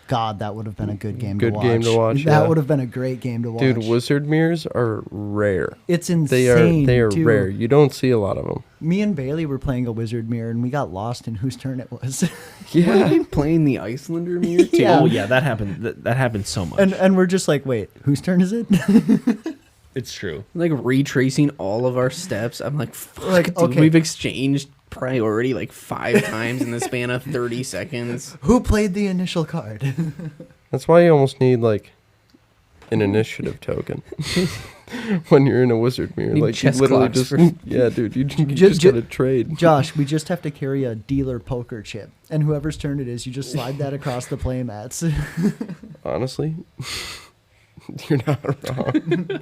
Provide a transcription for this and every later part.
God, that would have been a good game Good to watch. game to watch, That yeah. would have been a great game to watch. Dude, wizard mirrors are rare. It's insane. They are too. rare. You don't see a lot of them. Me and Bailey were playing a wizard mirror, and we got lost in whose turn it was. Yeah, playing the Icelander mirror too. Yeah. Oh yeah, that happened. That happened so much. and we're just like, wait, whose turn is it? It's true. Like retracing all of our steps. I'm like, fuck, Like, dude, okay. we've exchanged priority like 5 times in the span of 30 seconds. Who played the initial card? That's why you almost need, like, an initiative token when you're in a wizard mirror. Need Like, you chess literally clocks just... for- Yeah, dude, you Ju- just ju- gotta trade. Josh, we just have to carry a dealer poker chip, and whoever's turn it is, you just slide that across the play mats. Honestly, you're not wrong.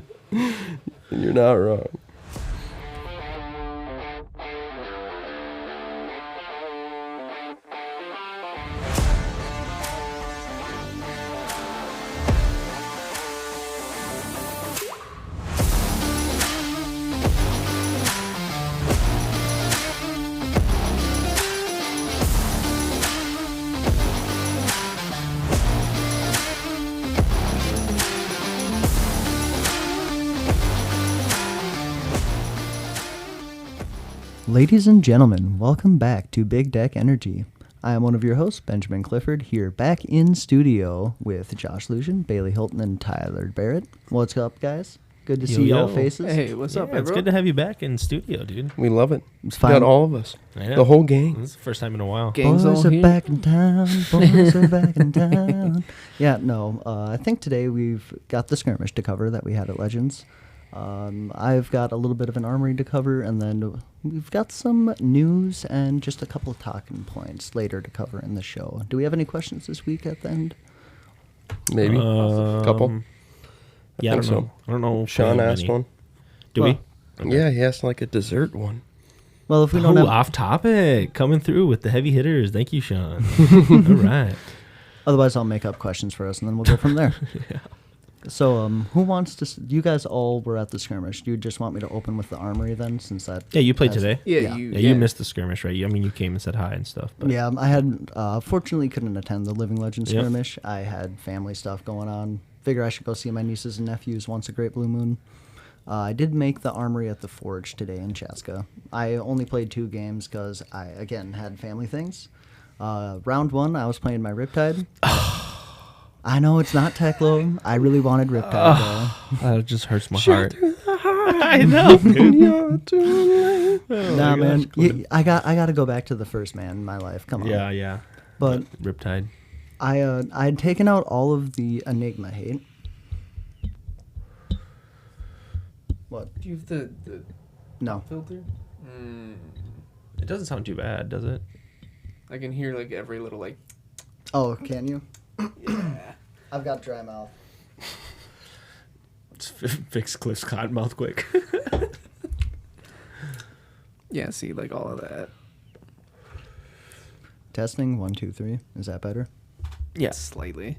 You're not wrong. Ladies and gentlemen, welcome back to Big Deck Energy. I am one of your hosts, Benjamin Clifford, here back in studio with Josh Lucian, Bailey Hilton, and Tyler Barrett. What's up, guys? Good to see y'all faces. Hey, what's up, It's everyone? good to have you back in studio, dude. We love it. It's Got fine. all of us. I know. The whole gang. This is the first time in a while. Gang's Boys all are here. back in town. Boys are back in town. Yeah, no. I think today we've got the skirmish to cover that we had at Legends. I've got a little bit of an armory to cover, and then we've got some news and just a couple of talking points later to cover in the show. Do we have any questions this week at the end? Maybe. Couple. Yeah, I think don't know. I don't know. if we Sean have asked any. one. Do Well, we? Yeah, he asked like a dessert one. Well, if we don't Oh, have, off topic. Coming through with the heavy hitters. Thank you, Sean. All right. otherwise I'll make up questions for us, and then we'll go from there. So, who wants to? You guys all were at the skirmish. Do you just want me to open with the armory then, since that? Yeah, you played has- today. Yeah, Yeah. You missed the skirmish, right? I mean, you came and said hi and stuff. But Yeah, I had fortunately couldn't attend the Living Legend Yep. skirmish. I had family stuff going on. Figure I should go see my nieces and nephews once a great blue moon. I did make the armory at the Forge today in Chaska. I only played 2 games because I again had family things. Round 1, I was playing my Riptide. I know it's not Teklo. I really wanted Riptide though. That just hurts my heart. I know, dude. Nah, man, I got to go back to the first man in my life. Come on. Yeah. But Riptide. I had taken out all of the Enigma hate. What? Do you have the No. filter? It doesn't sound too bad, does it? I can hear like every little like. Oh, can you? Yeah. I've got dry mouth. Let's fix Cliff's cotton mouth quick. Yeah, see, like all of that. Testing 1, 2, 3. Is that better? Yeah, slightly.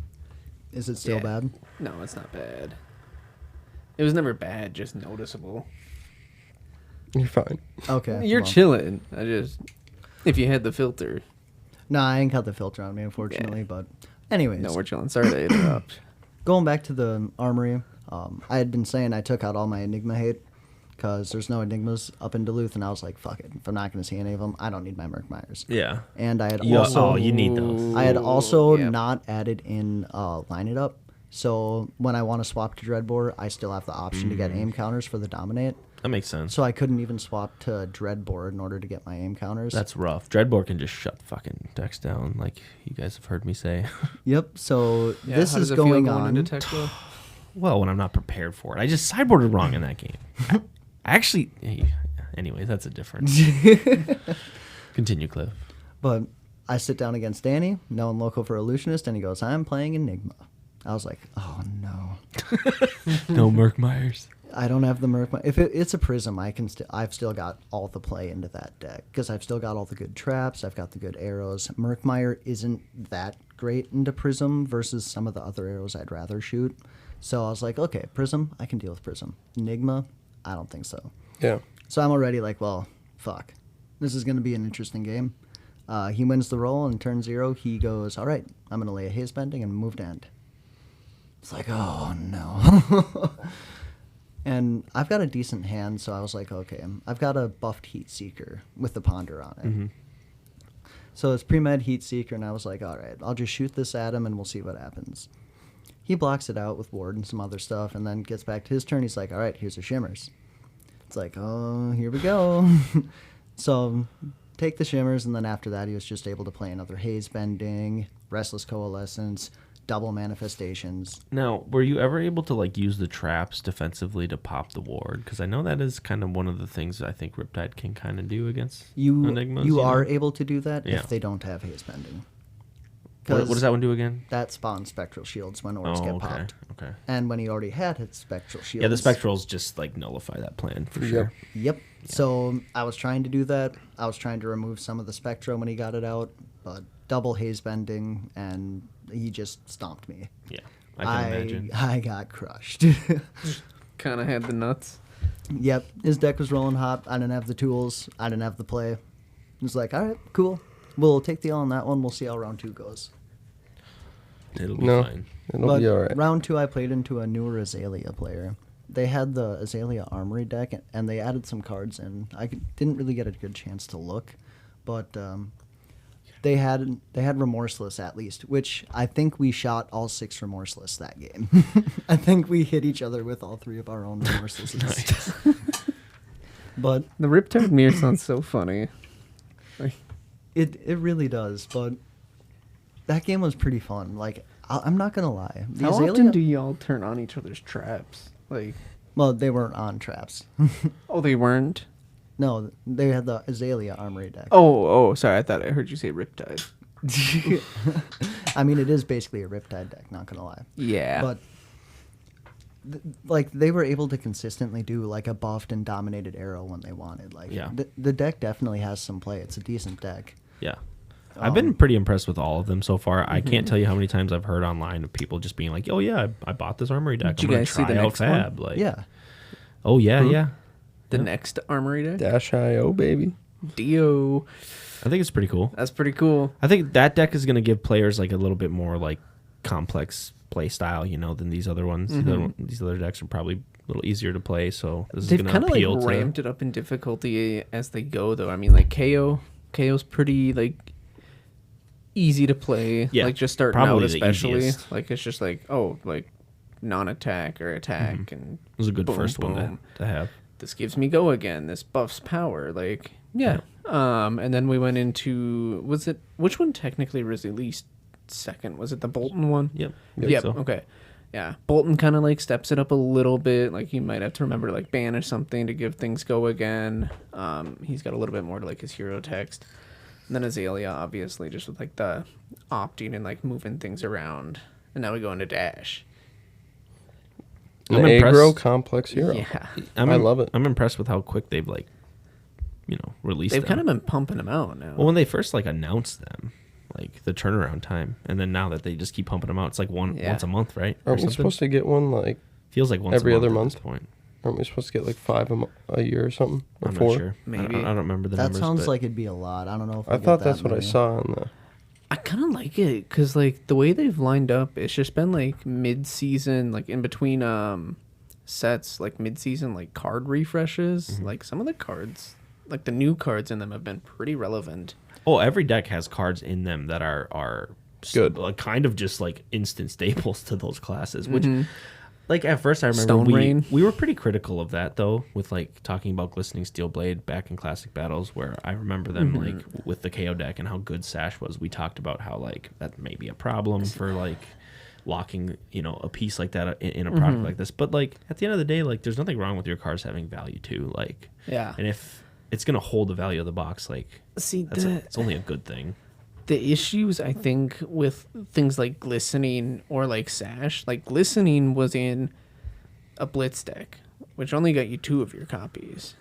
Is it still Yeah. bad? No, it's not bad. It was never bad, just noticeable. You're fine. Okay. You're well. chilling. I just, if you had the filter. No, I ain't got the filter on me, unfortunately. Yeah. But, anyways, No, we're chilling. Sorry to interrupt. going back to the armory. I had been saying I took out all my Enigma hate because there's no Enigmas up in Duluth, and I was like, fuck it. If I'm not going to see any of them, I don't need my Merkmeyers. Yeah. And I had Yeah, also oh, you need those. I had also Yep. not added in line it up. So when I want to swap to Dreadbore, I still have the option to get aim counters for the Dominate. That makes sense. So I couldn't even swap to Dreadbore in order to get my aim counters. That's rough. Dreadbore can just shut fucking decks down, like you guys have heard me say. Yep. So Yeah, this how is does it feel going going on. into Tekla? Well, when I'm not prepared for it, I just sideboarded wrong in that game. I actually, anyway, that's a difference. Continue, Cliff. But I sit down against Danny, known local for illusionist, and he goes, "I'm playing Enigma." I was like, "Oh no, No Merkmeyers. I don't have the Merc." If it's a Prism, I've still got all the play into that deck because I've still got all the good traps. I've got the good arrows. Merkmeyer isn't that great into Prism versus some of the other arrows I'd rather shoot. So I was like, okay, Prism, I can deal with Prism. Enigma, I don't think so. Yeah. So I'm already like, well, fuck. This is going to be an interesting game. He wins the roll, and turn 0, he goes, all right, I'm going to lay a haze bending and move to end. It's like, oh, no. And I've got a decent hand, so I was like, okay, I've got a buffed Heat Seeker with the Ponder on it. So it's pre-med Heat Seeker, and I was like, all right, I'll just shoot this at him, and we'll see what happens. He blocks it out with Ward and some other stuff, and then gets back to his turn. He's like, all right, here's the Shimmers. It's like, oh, here we go. So take the Shimmers, and then after that, he was just able to play another Haze Bending, Restless Coalescence, double Manifestations. Now, were you ever able to like use the traps defensively to pop the ward? Because I know that is kind of one of the things I think Riptide can kind of do against Enigmas. You are able to do that Yeah. if they don't have Haze Bending. What does that one do again? That spawns Spectral Shields when Orbs get popped. Okay. And when he already had his Spectral Shields. Yeah, the Spectrals just like nullify that plan for sure. Yep. So I was trying to do that. I was trying to remove some of the Spectra when he got it out, but double Haze Bending, and he just stomped me. Yeah, I can imagine. I got crushed. Kind of had the nuts. Yep. His deck was rolling hot. I didn't have the tools. I didn't have the play. It was like, all right, cool. We'll take the L on that one. We'll see how round 2 goes. It'll be fine. It'll be all right. Round 2, I played into a newer Azalea player. They had the Azalea Armory deck, and they added some cards in. Didn't really get a good chance to look, but they had Remorseless at least, which I think we shot all 6 Remorseless that game. I think we hit each other with all 3 of our own Remorselesses. But The Riptide Mirror sounds so funny. Like, it really does. But that game was pretty fun. Like, I'm not gonna lie. The how Azalea, often do y'all turn on each other's traps? Like, well, they weren't on traps. oh, they weren't. No, they had the Azalea Armory deck. Oh, sorry. I thought I heard you say Riptide. I mean, it is basically a Riptide deck, not gonna lie. Yeah. But like they were able to consistently do like a buffed and dominated arrow when they wanted. Like Yeah. the deck definitely has some play. It's a decent deck. Yeah. I've been pretty impressed with all of them so far. I can't tell you how many times I've heard online of people just being like, "Oh yeah, I bought this armory deck. Did I'm you gonna guys see try the out next one? Fab." Like, Yeah. oh yeah, yeah. the next armory deck? Dash IO, baby. Dio. I think it's pretty cool. That's pretty cool. I think that deck is gonna give players like a little bit more like complex play style, than these other ones. These other decks are probably a little easier to play, so this They've is kind gonna of appeal like to. ramped it up in difficulty as they go, though. I mean, like KO's pretty like easy to play. Yeah, like just starting probably out, the especially. easiest. Like it's just like like non-attack or attack, and It was a good boom, first one boom. to have. This gives me go again. This buffs power. Like yeah. And then we went into which one technically was released second? Was it the Bolton one? Yep. Yep. So. Okay. Yeah. Bolton kind of like steps it up a little bit. Like you might have to remember to like banish something to give things go again. He's got a little bit more to like his hero text. And then Azalea, obviously, just with like the opting and like moving things around. And now we go into Dash. An I'm aggro impressed. complex hero. Yeah. I love it. I'm impressed with how quick they've released They've them. kind of been pumping them out now. Well, when they first like announced them, like the turnaround time, and then now that they just keep pumping them out, it's like once a month, right? Aren't we supposed to get one like Feels like once every a month other at month? this point. Aren't we supposed to get like 5 a year or something? Or I'm 4? not sure. Maybe. I don't remember the That numbers. sounds but like it'd be a lot. I don't know if I we thought get that's that what I many. saw on the. I kind of like it because like the way they've lined up, it's just been like mid-season, like in between sets, like mid-season like card refreshes. Like some of the cards, like the new cards in them have been pretty relevant. Oh, every deck has cards in them that are Good. like kind of just like instant staples to those classes. Which, like at first, I remember Stone Rain. we were pretty critical of that though, with like talking about Glistening Steel Blade back in Classic Battles, where I remember them like with the KO deck and how good Sash was. We talked about how like that may be a problem for like locking a piece like that in a product like this. But like at the end of the day, like there's nothing wrong with your cards having value too. Like Yeah. and if it's gonna hold the value of the box, like See, it's only a good thing. the issues I think with things like Glistening or like Sash, like Glistening was in a Blitz deck, which only got you 2 of your copies.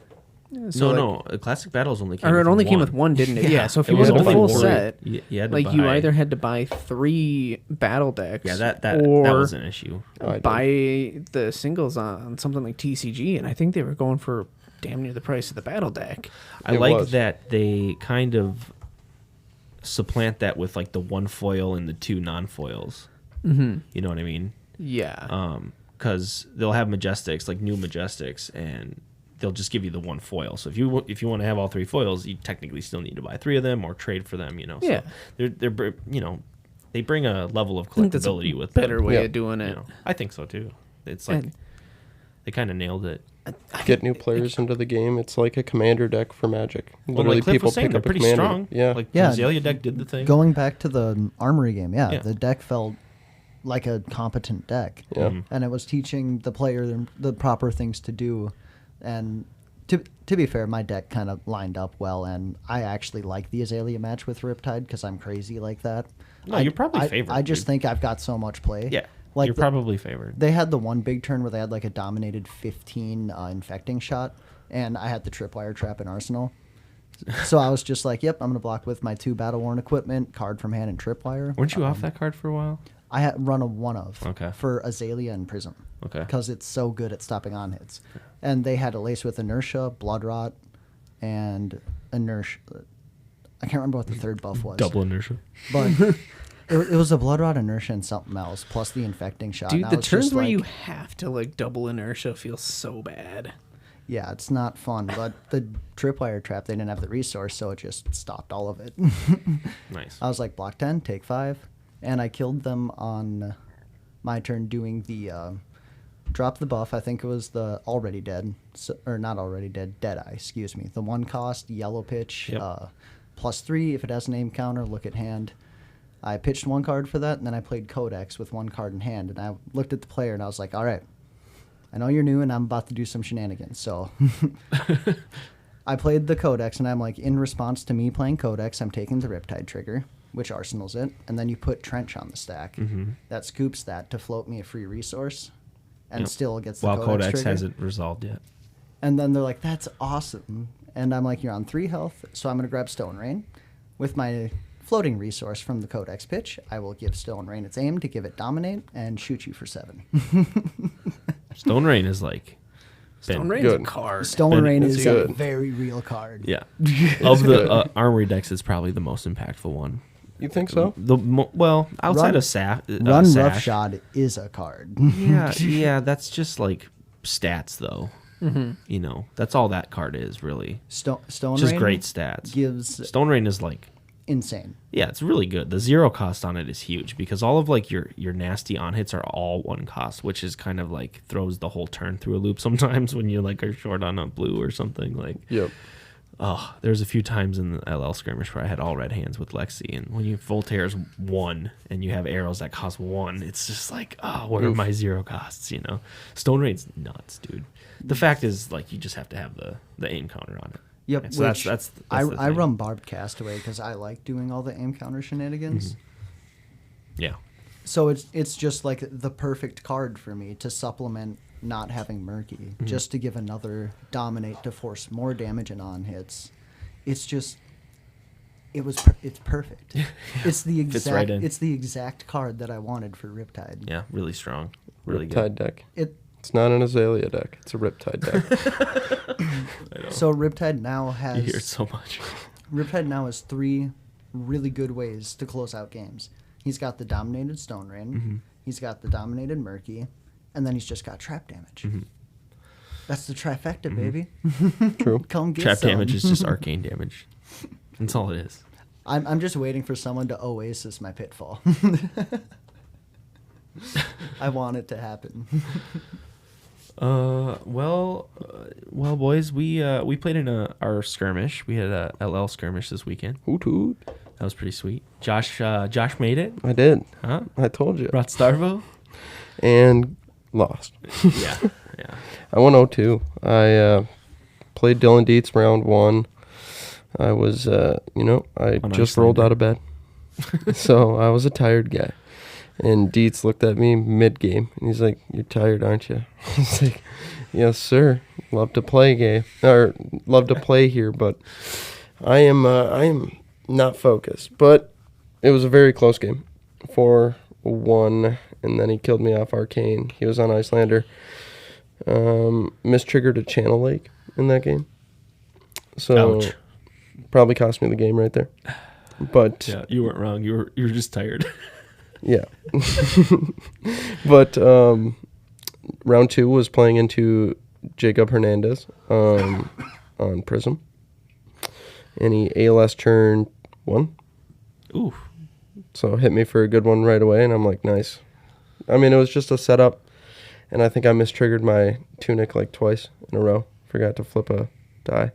So No, Classic Battles only came Or with it only came one. with 1, didn't it? Yeah. So if It you was wanted the only full one. set, You had to like you buy- either had to buy 3 battle decks, Yeah, that or was an issue. Oh, I did. buy the singles on something like TCG, and I think they were going for damn near the price of the battle deck. I It like was. that they kind of supplant that with like the one foil and the two non-foils. Mm-hmm. You know what I mean? Yeah. Because they'll have Majestics, like new Majestics, and they'll just give you the one foil. So if you want to have all three foils, you technically still need to buy 3 of them or trade for them. You know. Yeah. So they're they bring a level of I think that's a collectability with better them. way Yeah. of doing it. You know, I think so too. It's like And- they kind of nailed it. Get new players into the game. It's like a commander deck for Magic. Well, Literally, like Cliff people was saying, pick they're up a pretty commander. strong. Yeah, Like Yeah. the Azalea deck did the thing. Going back to the armory game, Yeah. the deck felt like a competent deck. yeah. Mhm. And it was teaching the player the proper things to do. And to be fair, my deck kind of lined up well, and I actually like the Azalea match with Riptide because I'm crazy like that. No, you're probably favored, I just dude. think I've got so much play. Yeah, Like you're probably favored. They had the one big turn where they had like a dominated 15 infecting shot, and I had the tripwire trap in Arsenal. So I was just like, yep, I'm going to block with my 2 battle worn equipment, card from hand, and tripwire. Weren't you off that card for a while? I had run a 1-of Okay. for Azalea and Prism. Okay. Because it's so good at stopping on hits. And they had a lace with Inertia, Blood Rot, and Inertia. I can't remember what the third buff was. Double inertia. But it was a Blood Rot, Inertia, and something else, plus the infecting shot. Dude, and I the was turns just where like, you have to like double inertia feels so bad. Yeah, it's not fun. But the tripwire trap, they didn't have the resource, so it just stopped all of it. Nice. I was like, block 10, take 5. And I killed them on my turn doing the drop the buff. I think it was the already dead, or not already dead, Deadeye, excuse me. The 1 cost, yellow pitch, Yep. +3. If it has a name counter, look at hand. I pitched 1 card for that, and then I played Codex with 1 card in hand. And I looked at the player, and I was like, all right, I know you're new, and I'm about to do some shenanigans. So I played the Codex, and I'm like, in response to me playing Codex, I'm taking the Riptide trigger, which arsenals it, and then you put Trench on the stack. Mm-hmm. That scoops that to float me a free resource, and Yep. still gets the While Codex, Codex trigger. hasn't resolved yet. And then they're like, that's awesome. And I'm like, you're on 3 health, so I'm going to grab Stone Rain. With my floating resource from the Codex pitch, I will give Stone Rain its aim to give it Dominate and shoot you for 7. Stone Rain is like Stone been- Rain's a good. card. Stone Ben, Rain it's is good. a very real card. Yeah. Of the armory decks, it's probably the most impactful one. You think so? Well, outside Run- of Run Sash. Roughshod is a card. Yeah, that's just like stats though. Mm-hmm. You know, that's all that card is really. Stone Just Rain great stats. gives Stone Rain is like, insane. yeah, it's really good. The 0 cost on it is huge because all of like your nasty on hits are all 1 cost, which is kind of like throws the whole turn through a loop sometimes when you like are short on a blue or something like. Yep. Oh, there's a few times in the LL skirmish where I had all red hands with Lexi, and when you Voltaire's 1 and you have arrows that cost 1, it's just like, oh, what are my 0 costs? You know, Stone Rain's nuts, dude. The fact is, like, you just have to have the aim counter on it. Yep. And so that's the I thing. run Barbed Castaway because I like doing all the aim counter shenanigans. Yeah, So it's just like the perfect card for me to supplement not having Murky, just to give another Dominate to force more damage and on hits. It's just it's perfect. It's the Fits right exact in. it's the exact card that I wanted for Riptide. yeah, really strong, really Riptide deck. It's It not an Azalea deck. It's a Riptide deck. so Riptide now good. You hear it has so much. Riptide now has 3 really good ways to close out games. He's got the Dominated Stone Rain, he's got the Dominated Murky, and then he's just got trap damage. That's the trifecta, baby. True. Come get Trap some. damage is just arcane damage. That's all it is. I'm just waiting for someone to Oasis my pitfall. I want it to happen. Well, boys, we played in our skirmish. We had a LL skirmish this weekend. Hoot hoot. That was pretty sweet. Josh made it, I did. huh? I told you. Brought Starvo. And lost. Yeah. I won 0-2. I played Dylan Dietz round 1. I was, I On just rolled Icelander. out of bed. So I was a tired guy. And Dietz looked at me mid-game, and he's like, "You're tired, aren't you?" I was like, "Yes, sir. Love to play here, but I am not focused." But it was a very close game, 4-1, and then he killed me off Arcane. He was on Icelander. Mistriggered a Channel Lake in that game, so Ouch. probably cost me the game right there. But Yeah, you weren't wrong. You were just tired. yeah. But round 2 was playing into Jacob Hernandez on Prism. And he ALS turn 1. Ooh. So hit me for a good one right away, and I'm like, nice. I mean, it was just a setup, and I think I mistriggered my Tunic like twice in a row. Forgot to flip a die.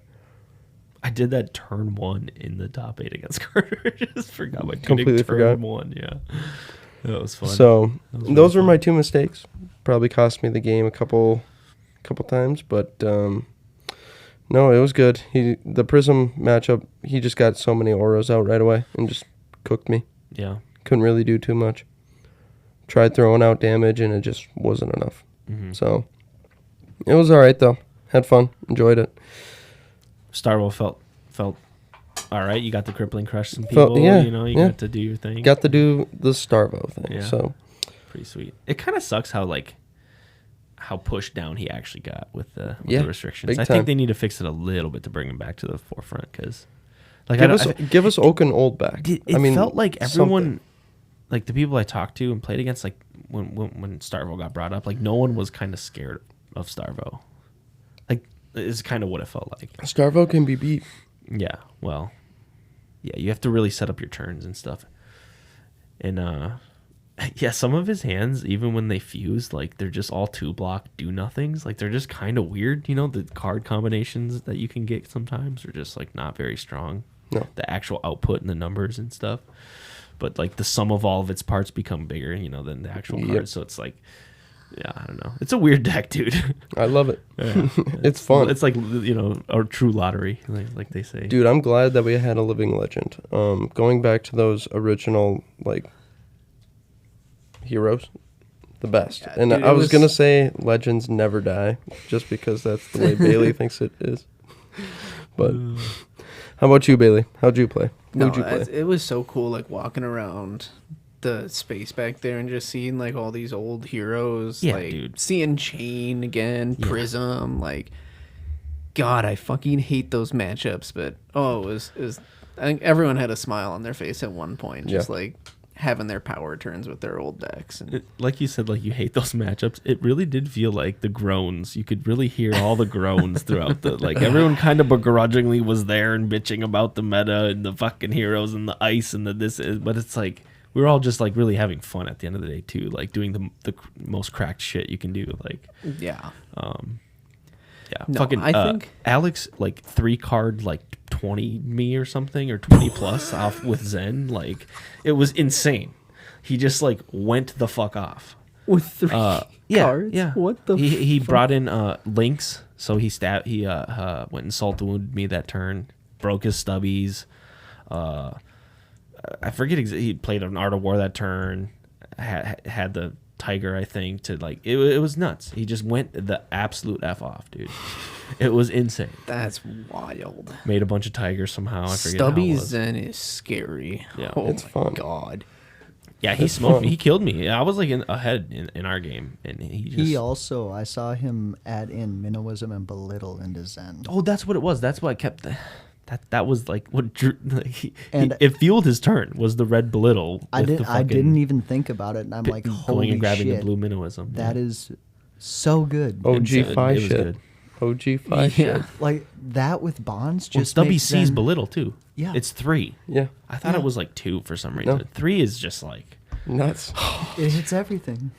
I did that turn 1 in the top 8 against Carter. Just forgot my Completely turn forgot. 1. Yeah, that was fun. So That was really those were fun. my 2 mistakes. Probably cost me the game a couple times, but no, it was good. The Prism matchup, he just got so many auras out right away and just cooked me. Yeah. Couldn't really do too much. Tried throwing out damage, and it just wasn't enough. Mm-hmm. So it was all right though. Had fun, enjoyed it. Starwell felt all right. You got to crippling crush some people. Yeah, You yeah. got to do your thing. Got to do the Starvo thing. Yeah. So Pretty sweet. It kind of sucks how pushed down he actually got with the Yeah, restrictions. big I time. think they need to fix it a little bit to bring him back to the forefront because, like, I give us Oak and Old back. it I mean, felt like everyone, something. like the people I talked to and played against, like when Starvo got brought up, like no one was kind of scared of Starvo. Like, is kind of what it felt like. Starvo can be beat. Yeah, well, yeah, you have to really set up your turns and stuff. And yeah, some of his hands, even when they fuse, like they're just all 2-block do nothings. Like they're just kind of weird. The card combinations that you can get sometimes are just like not very strong. No. The actual output and the numbers and stuff. But like the sum of all of its parts become bigger, than the actual Yep. cards. So it's like, yeah, I don't know. It's a weird deck, dude. I love it. Yeah. It's fun. It's like, a true lottery, like they say. Dude, I'm glad that we had a living legend. Going back to those original like heroes, the best. Yeah, And dude, I it was was- gonna say legends never die, just because that's the way Bailey thinks it is. But how about you, Bailey? How'd you play? No, Who'd you play? it was so cool, like walking around the space back there and just seeing like all these old heroes. Yeah, like dude. seeing Chain again, Yeah. Prism. Like, God, I fucking hate those matchups. But it was. I think everyone had a smile on their face at one point, just Yeah. like having their power turns with their old decks. And Like you said, like you hate those matchups. It really did feel like the groans. You could really hear all the groans throughout like everyone kind of begrudgingly was there and bitching about the meta and the fucking heroes and the ice and but it's like we were all just like really having fun at the end of the day too, like doing the most cracked shit you can do. Like, yeah, yeah, No, fucking. I think- Alex like 3-card like 20 me or something or 20 plus off with Zen. Like it was insane. He just like went the fuck off. with 3 Yeah, cards. yeah. What the? He fuck? brought in links, so he went and salt wounded me that turn, broke his stubbies. I forget he played an Art of War that turn. Had the Tiger, I think, to like it was nuts. He just went the absolute F off, dude. It was insane. That's wild. Made a bunch of tigers somehow. I forget how it Stubby was. Zen is scary. Yeah. Oh It's my fun. God. Yeah, he It's smoked fun. me. He killed me. I was like ahead in our game, and he just. He also, I saw him add in Minnowism and Belittle into Zen. Oh, that's what it was. That's why I kept that was like what drew. Like, And- it fueled his turn was the red belittle. I with didn't. the I fucking didn't even think about it, and I'm like, going holy and grabbing shit, the blue minnowism. that is so good. OG It Fi was shit. good. OG Fi Yeah. shit. Like that with bonds Well, just Stubby makes sees Zen- belittle too. Yeah. It's 3. Yeah. I thought Yeah. it was like 2 for some No. reason. 3 is just like, Nuts. It hits everything.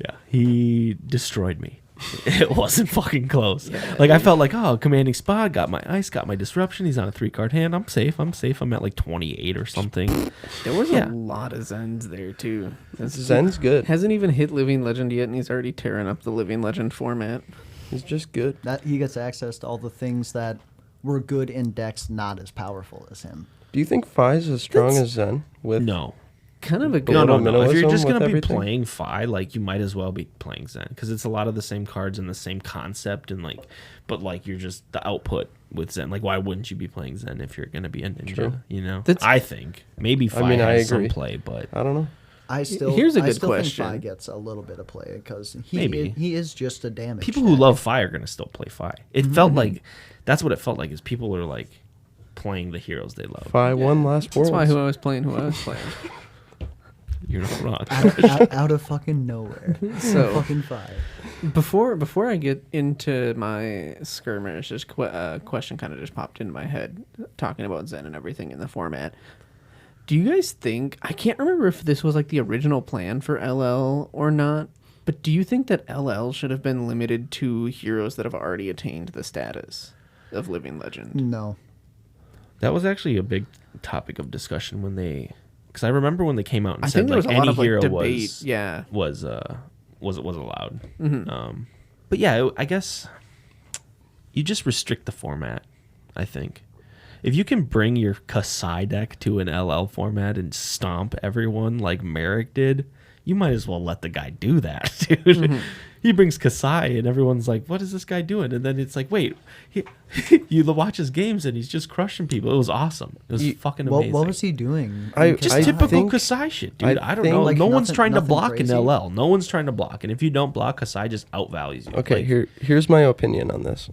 yeah, he destroyed me. It wasn't fucking close. Like I felt like, oh, commanding spot, got my ice, got my disruption. He's on a 3-card hand. I'm safe. I'm at like 28 or something. There was Yeah. a lot of Zens there too. Zen's good. Hasn't even hit Living Legend yet, and he's already tearing up the Living Legend format. He's just good. That he gets access to all the things that were good in decks not as powerful as him. Do you think Fi's as strong That's- as Zen? With No. Kind of a good. No, Belittle no, no. If you're minnowism just with gonna be everything? playing Fi, like you might as well be playing Zen because it's a lot of the same cards and the same concept and like, but like you're just the output with Zen. Like, why wouldn't you be playing Zen if you're gonna be a ninja? True. You know, That's- I think maybe Fi I has some agree. play, but I don't know. Here's a I good still question. think Fi gets a little bit of play because Maybe. he is just a damage. people who deck. love Fi are gonna still play Fi. It felt like that's what it felt like. Is people are like playing the heroes they love. 5-1 last That's why Worlds. who I was playing. You're not wrong. out of fucking nowhere. So- fucking 5. Before I get into my skirmish, this question kind of just popped into my head, talking about Zen and everything in the format. Do you guys think, I can't remember if this was like the original plan for LL or not, but do you think that LL should have been limited to heroes that have already attained the status of Living Legend? No. That was actually a big topic of discussion when they, because I remember when they came out and I said think there like was a lot any of like hero debate. Yeah. was allowed. Mm-hmm. But yeah, I guess you just restrict the format. I think if you can bring your Kasai deck to an LL format and stomp everyone like Merrick did, you might as well let the guy do that, dude. Mm-hmm. He brings Kasai and everyone's like, what is this guy doing? And then it's like, wait, you watch his games and he's just crushing people. It was awesome. It was fucking amazing. What was he doing? Just I typical think- Kasai shit, dude. I don't think, know. like, no one's nothing- trying to nothing block crazy? in LL. No one's trying to block. And if you don't block, Kasai just outvalues you. Okay, Like, here's my opinion on this.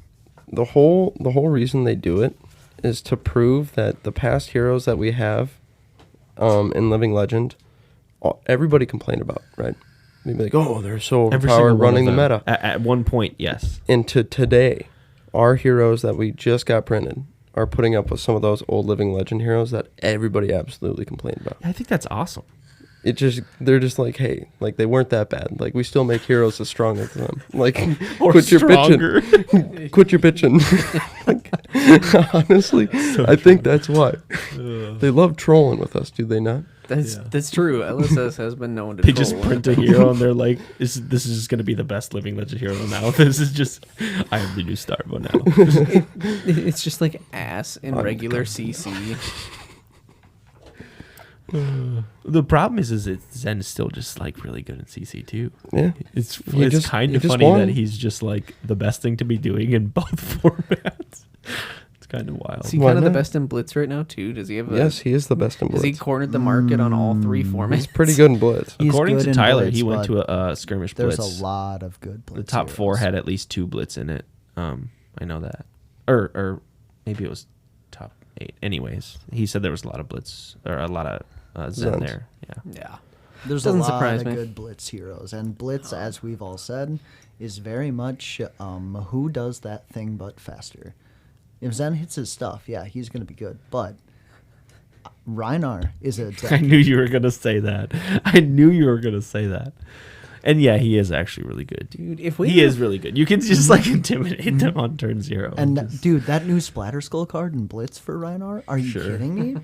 The whole reason they do it is to prove that the past heroes that we have in Living Legend, everybody complained about, right? They'd be like, oh, they're so every single overpowered one of running the them. meta. At one point, yes. Into today, our heroes that we just got printed are putting up with some of those old Living Legend heroes that everybody absolutely complained about. I think that's awesome. They're just like, hey, like they weren't that bad. Like we still make heroes as strong as them. Like Or quit your stronger. bitching. Quit your bitching. Like, honestly, I think that's why. They love trolling with us, do they not? That's true. LSS has been known to They troll just on print it. a hero and they're like, this is just going to be the best Living Legend hero now. This is just, I am the new Starvo now. It's just like ass in regular CC. The problem is Zen is still just like really good in CC too. Yeah. It's just- kind he of just funny won. that he's just like the best thing to be doing in both formats. It's kind of wild. Is he Why kind of the not? best in Blitz right now too? Does he have? Yes, he is the best in Has he Blitz. cornered the market on all three formats? He's pretty good in Blitz. He's According good to in Tyler, Blitz, he went but to a skirmish There's blitz. a lot of good Blitz. The top four heroes. had at least 2 blitz in it. I know that, or maybe it was top 8. Anyways, he said there was a lot of blitz or a lot of Zen Zens. there. Yeah. Yeah. There's Doesn't a lot surprise of me. good Blitz heroes, and Blitz, as we've all said, is very much who does that thing but faster. If Zen hits his stuff, yeah, he's going to be good. But Reinar is a I deck. knew you were gonna say that. And yeah, he is actually really good. Dude, if we He is really good. You can just like intimidate them on turn 0. And Just- dude, that new Splatter Skull card in Blitz for Reinar? Are you Sure. kidding me?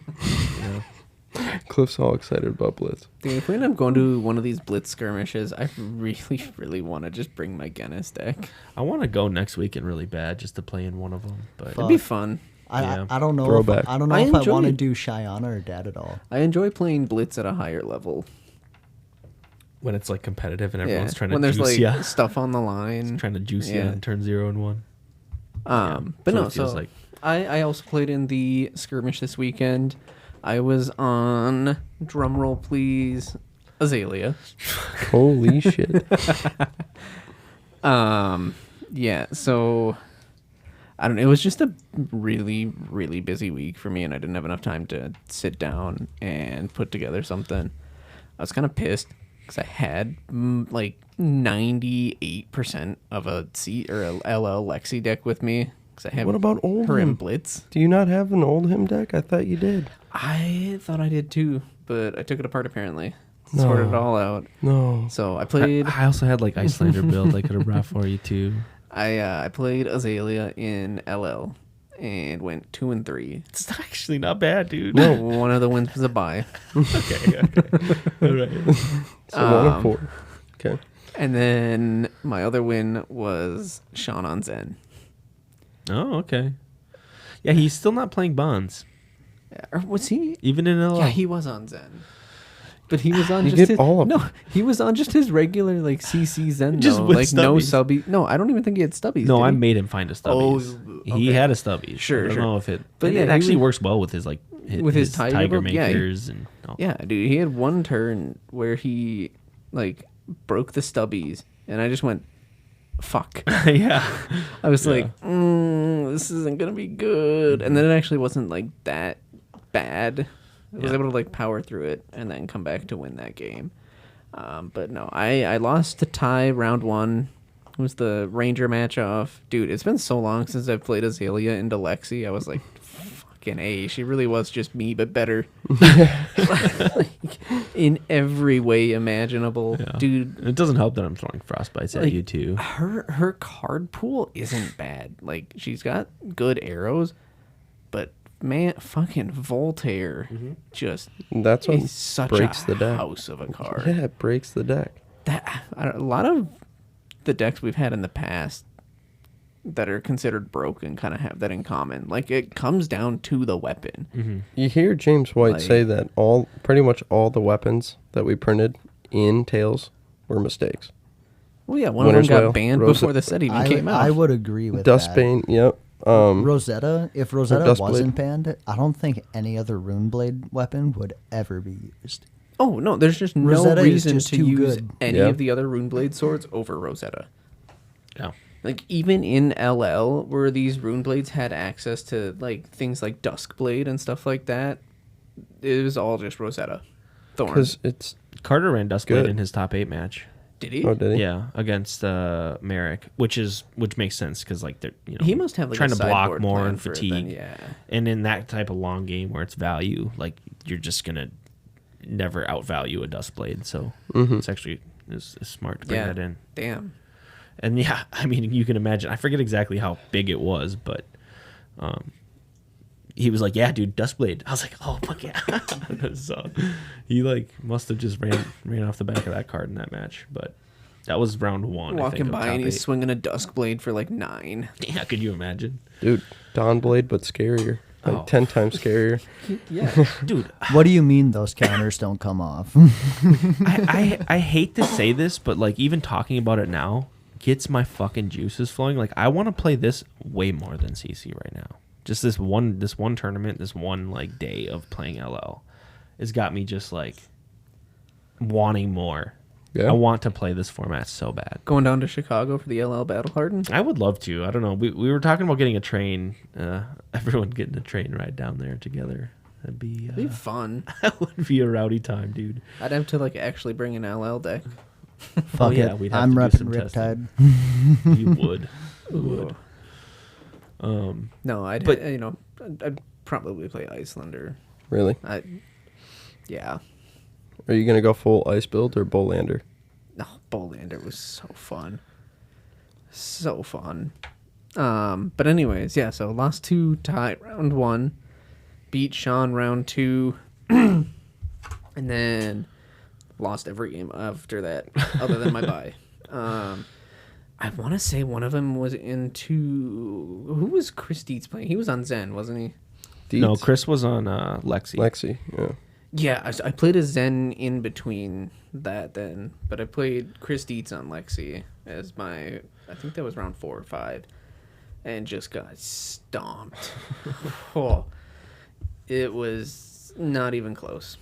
Cliff's all excited about Blitz. Dude, if we end up going to one of these Blitz skirmishes, I really, really want to just bring my Genis deck. I want to go next weekend really bad just to play in one of them. But It'd be fun. Yeah. I don't know. Throwback. I don't know I if I enjoy want to it. do Shyana or Dad at all. I enjoy playing Blitz at a higher level. when it's like competitive and everyone's trying to when there's juice like ya. stuff on the line. Trying to juice you Yeah. in turn 0 and 1. But so no, it feels so like- I also played in the skirmish this weekend. I was on, drumroll please, Azalea. Holy shit. Yeah, so I don't know. It was just a really, really busy week for me, and I didn't have enough time to sit down and put together something. I was kind of pissed because I had like 98% of a C or a LL Lexi deck with me. Because I have What about old her in him? Blitz. Do you not have an old him deck? I thought you did. I thought I did too, but I took it apart apparently. Sorted it all out. No. So I played. I also had like Icelander build I could have brought for you too. I played Azalea in LL and went 2 and 3. It's actually not bad, dude. No, one of the wins was a bye. Okay. All right. So 1 of 4. Okay. And then my other win was Sean on Zen. Oh, okay. Yeah, he's still not playing Bonds, Or was he? even in LL. Yeah, he was on Zen. But he was on You just get his, all of no. them. He was on just his regular like CC Zen Just though, with like no stubbies. subby. No, I don't even think he had stubbies. No, did I he? made him find a stubbies. Oh, He okay. had a stubbies. Sure, I don't sure. know if it, But but yeah, it he actually was- works well with his like with his tiger build? Yeah, he- makers and all. Yeah, dude, he had one turn where he like broke the stubbies, and I just went, "Fuck." yeah. I was Yeah. like, this isn't gonna be good. And then it actually wasn't like that bad. I was able to like power through it and then come back to win that game. But no, I lost to Ty round 1. It was the Ranger match off. Dude, it's been so long since I've played Azalea into Lexi. I was like, fucking A. She really was just me, but better. Like, in every way imaginable. Yeah. Dude. It doesn't help that I'm throwing frostbites at you too. Her card pool isn't bad. Like, she's got good arrows, but man, fucking Voltaire just That's what is such breaks a the deck. house of a card. Yeah, it breaks the deck. A lot of the decks we've had in the past that are considered broken kind of have that in common. Like, it comes down to the weapon. You hear James White say that pretty much all the weapons that we printed in Tales were mistakes. Well, yeah, one Winter's of them got Wail, banned before the set even came out. I would agree with that. Dustbane, yep. Rosetta, if Rosetta Dustblade. wasn't banned, I don't think any other Runeblade weapon would ever be used. Oh, no, there's just no Rosetta is reason just to too use good. any Yeah. of the other Runeblade swords over Rosetta. Yeah. Like, even in LL, where these Runeblades had access to, like, things like Duskblade and stuff like that, it was all just Rosetta. Thorn. Because it's... Carter ran Dustblade Good. in his top 8 match. Did he? Oh, did he? Yeah, against Merrick, which makes sense because like they're He must have, like, trying a to block sideboard more plan and for it fatigue. then, yeah. And in that type of long game where it's value, like you're just gonna never outvalue a Dustblade. So it's actually is smart to bring that in. Damn. And yeah, I mean you can imagine. I forget exactly how big it was, but he was like, "Yeah, dude, Dustblade." I was like, "Oh fuck yeah!" So he like must have just ran off the back of that card in that match, but. That was round 1. I Walking think, of by top and he's 8. swinging a Duskblade for like 9. Yeah, could you imagine? Dude, Dawnblade, but scarier. Like Oh. 10 times scarier. Yeah. Dude, What do you mean those counters don't come off? I hate to say this, but like even talking about it now gets my fucking juices flowing. Like I want to play this way more than CC right now. Just this one tournament, this one like day of playing LL has got me just like wanting more. Yeah. I want to play this format so bad. Going down to Chicago for the LL Battle Harden? I would love to. I don't know. We were talking about getting a train. Everyone getting a train ride down there together. That'd be fun. that would be a rowdy time, dude. I'd have to like actually bring an LL deck. Fuck yeah, it. we'd have I'm to do repping some testing. Riptide. You would. You would. No, I'd But- I'd probably play Icelander. Really? Yeah. Are you going to go full ice build or Bolander? No, Bolander was so fun. So fun. But anyways, yeah, so lost to Ty round 1, beat Sean round 2, and then lost every game after that, other than my bye. I want to say one of them was into... Who was Chris Dietz playing? He was on Zen, wasn't he? Deeds? No, Chris was on Lexi. Lexi, yeah. Yeah, I played a Zen in between that then, but I played Chris Dietz on Lexi as my... I think that was round 4 or 5, and just got stomped. Oh, it was not even close.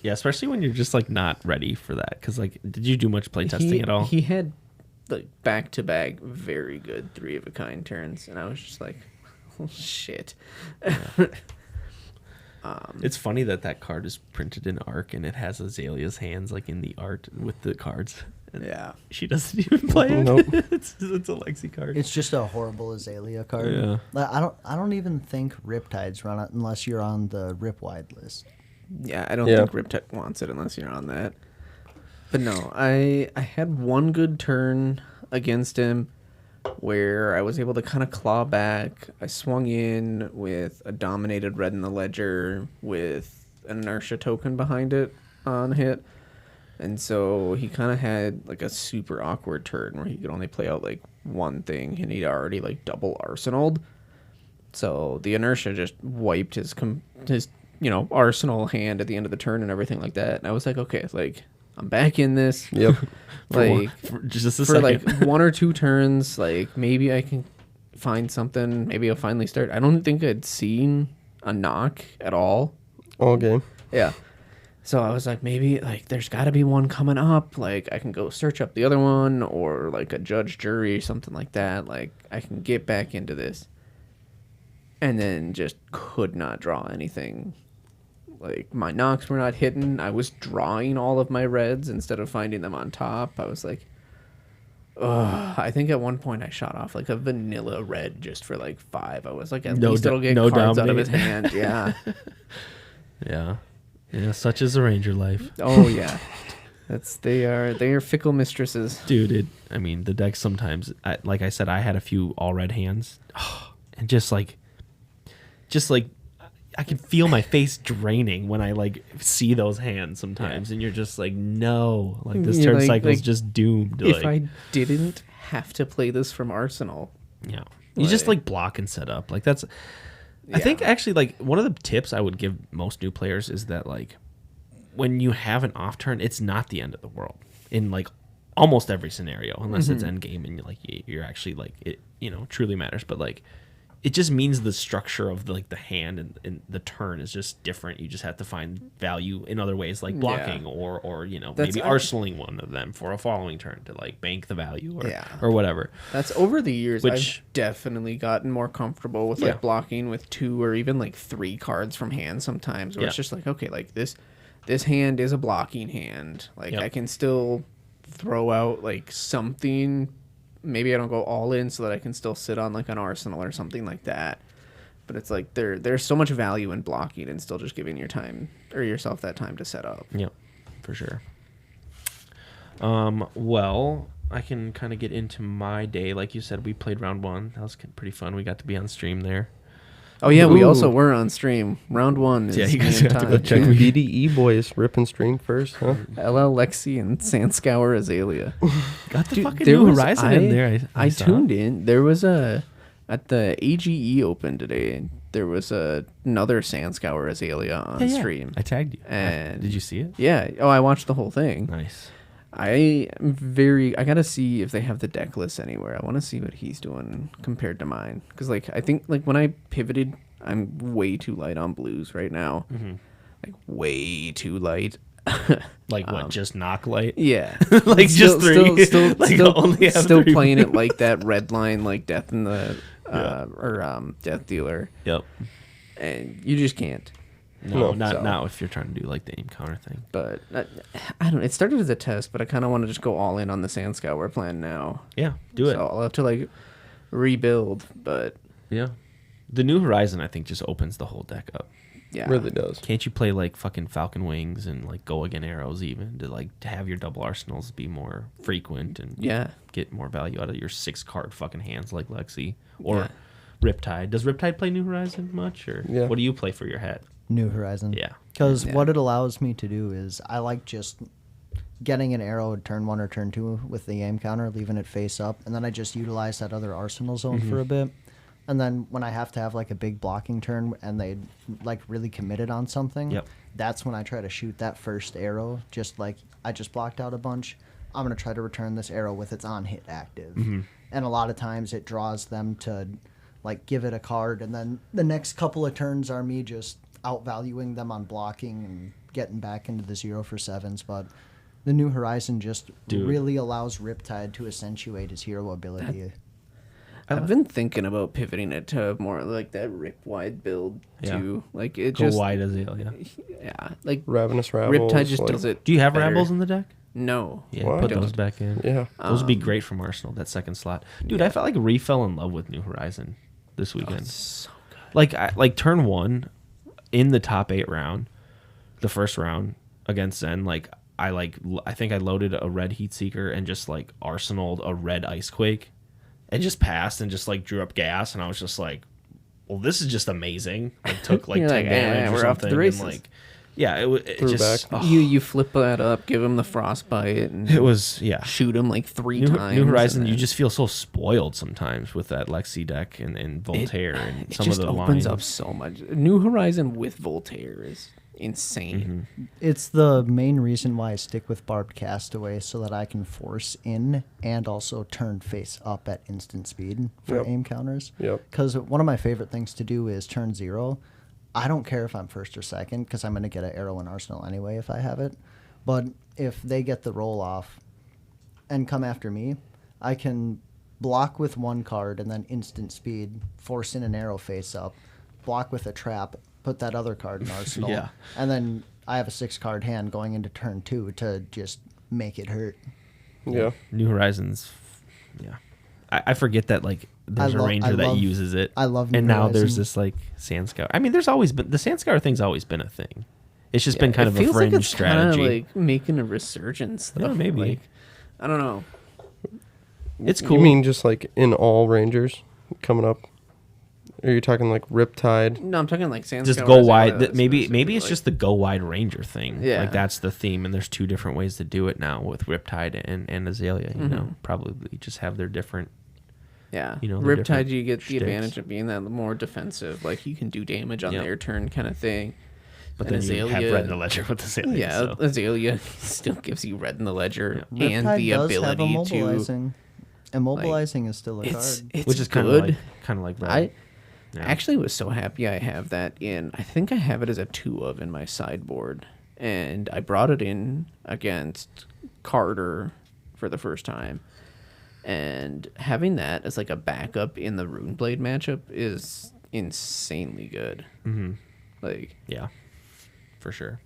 Yeah, especially when you're just like not ready for that. Because like, did you do much play testing at all? He had like back-to-back very good 3-of-a-kind turns, and I was just like, oh shit. It's funny that card is printed in Arc and it has Azalea's hands like in the art with the cards. And Yeah. she doesn't even play it. Nope. it's a Lexi card. It's just a horrible Azalea card. Yeah. Like, I don't even think Riptides run it unless you're on the Rip Wide list. Yeah, I don't Yeah. think Riptide wants it unless you're on that. But no, I had one good turn against him where I was able to kind of claw back. I swung in with a dominated red in the ledger with an inertia token behind it on hit. And so he kind of had like a super awkward turn where he could only play out like one thing and he'd already like double arsenaled. So the inertia just wiped his arsenal hand at the end of the turn and everything like that. And I was like, okay, like I'm back in this. Yep. Like for just a for second. like 1 or 2 turns, like maybe I can find something. Maybe I'll finally start. I don't think I'd seen a knock at all. All game. Yeah. So I was like, maybe like there's got to be one coming up. Like I can go search up the other one or like a judge, jury, something like that. Like I can get back into this. and then just could not draw anything. Like, my knocks were not hitting. I was drawing all of my reds instead of finding them on top. I was like, ugh. I think at one point I shot off like a vanilla red just for like 5. I was like, at least it'll get cards out of his hand. Yeah. Yeah. Yeah, such is the Ranger life. Oh, yeah. They are fickle mistresses. Dude, the deck sometimes, like I said, I had a few all red hands. And just like I can feel my face draining when I like see those hands sometimes, and you're just like, no, like this turn cycle is just doomed. If I didn't have to play this from Arsenal, yeah, you just like block and set up. Like that's, I think actually like one of the tips I would give most new players is that like when you have an off turn, it's not the end of the world in like almost every scenario, unless it's end game and you're actually like it, truly matters. But like, it just means the structure of the hand and the turn is just different. You just have to find value in other ways, like blocking or maybe arsenaling one of them for a following turn to like bank the value or whatever. That's over the years. I've definitely gotten more comfortable with like blocking with 2 or even like 3 cards from hand sometimes. Where it's just like, okay, like this hand is a blocking hand. Like I can still throw out like something. Maybe I don't go all in so that I can still sit on like an Arsenal or something like that. But it's like there's so much value in blocking and still just giving your time or yourself that time to set up. Yep, for sure. Well, I can kind of get into my day. Like you said, we played round 1. That was pretty fun. We got to be on stream there. Oh yeah, we also were on stream. Round 1 is you guys have to go check. BDE boys ripping stream first, huh? LL Lexi and Sandscour Azalea. Got the fucking New Horizon in there. I tuned in. There was at the AGE Open today. There was another Sandscour Azalea on stream. I tagged you. And did you see it? Yeah. Oh, I watched the whole thing. Nice. I gotta see if they have the deck list anywhere. I want to see what he's doing compared to mine. Because like I think like when I pivoted, I'm way too light on blues right now. Like way too light. Like what? Just knock light? Yeah. Like just 3. Still playing it like that red line, like Death in the Death Dealer. Yep. And you just can't. No, not if you're trying to do like the aim counter thing. But I don't know. It started as a test, but I kind of want to just go all in on the Sandscour we're playing now. Yeah, do it. So I'll have to like rebuild, but yeah, the New Horizon I think just opens the whole deck up. Yeah, really does. Can't you play like fucking Falcon Wings and like Go Again Arrows even to have your double arsenals be more frequent and get more value out of your 6-card fucking hands like Lexi or Riptide. Does Riptide play New Horizon much or what do you play for your hat? New Horizon. Yeah. Because what it allows me to do is I like just getting an arrow at turn 1 or turn 2 with the aim counter, leaving it face up, and then I just utilize that other arsenal zone for a bit. And then when I have to have like a big blocking turn and they like really committed on something, that's when I try to shoot that first arrow. Just like I just blocked out a bunch. I'm going to try to return this arrow with its on hit active. And a lot of times it draws them to like give it a card. And then the next couple of turns are me just outvaluing them on blocking and getting back into the 0 for 7s, but the New Horizon just really allows Riptide to accentuate his hero ability. I've been thinking about pivoting it to more like that rip wide build too. Like it Go just wide Azalea. Yeah, like Ravenous Rabbles. Riptide just does it. Do you have better. Rabbles in the deck? No. Yeah, put those back in. Yeah, those would be great from Arsenal. That second slot, dude. I felt like fell in love with New Horizon this weekend. So good. Like turn 1. In the top 8 round, the first round against Zen, I think I loaded a red Heatseeker and just like arsenaled a red Icequake. It just passed and just like drew up gas, and I was just like, well, this is just amazing. It took like 10 damage or we're something. Off to the races. And, it just back. You flip that up, give him the frostbite, and it was shoot him like 3 times. New Horizon, you just feel so spoiled sometimes with that Lexi deck and Voltaire and some of the lines. It opens up so much. New Horizon with Voltaire is insane. It's the main reason why I stick with Barbed Castaway, so that I can force in and also turn face up at instant speed for aim counters. Because one of my favorite things to do is turn 0. I don't care if I'm first or second, because I'm going to get an arrow in Arsenal anyway if I have it. But if they get the roll off and come after me, I can block with 1 card and then instant speed, force in an arrow face up, block with a trap, put that other card in arsenal, Yeah. and then I have a 6-card hand going into turn 2 to just make it hurt. Yeah. New Horizons. Yeah. I forget that like there's a ranger that uses it. I love New And now there's Horizon. this like Sand Scour. I mean, there's always been the Sand Scour thing's always been a thing. It's just been kind of a fringe like it's strategy. Kinda like making a resurgence. Though. Yeah, maybe. Like, I don't know. It's cool. You mean just like in all Rangers coming up? Or are you talking like Riptide? No, I'm talking like Sand just Scour go as wide. well, Maybe specifically, it's just the go wide ranger thing. Yeah. Like that's the theme, and there's 2 different ways to do it now with Riptide and Azalea. You know, probably just have their different. Yeah, You know, they're Riptide, different you get the shticks. advantage of being that more defensive. Like you can do damage on Yep. their turn, kind of thing. But And then you have red in the ledger with Azalea. Yeah, so. Azalea still gives you red in the ledger and Riptide the does have ability to. immobilizing. Immobilizing is still a card. It's Which is kind of good. like red. I Yeah. actually was so happy I have that in. I think I have it as a 2 of in my sideboard, and I brought it in against Carter for the first time. And having that as like a backup in the Runeblade matchup is insanely good. Mm-hmm. Like, Yeah, for sure.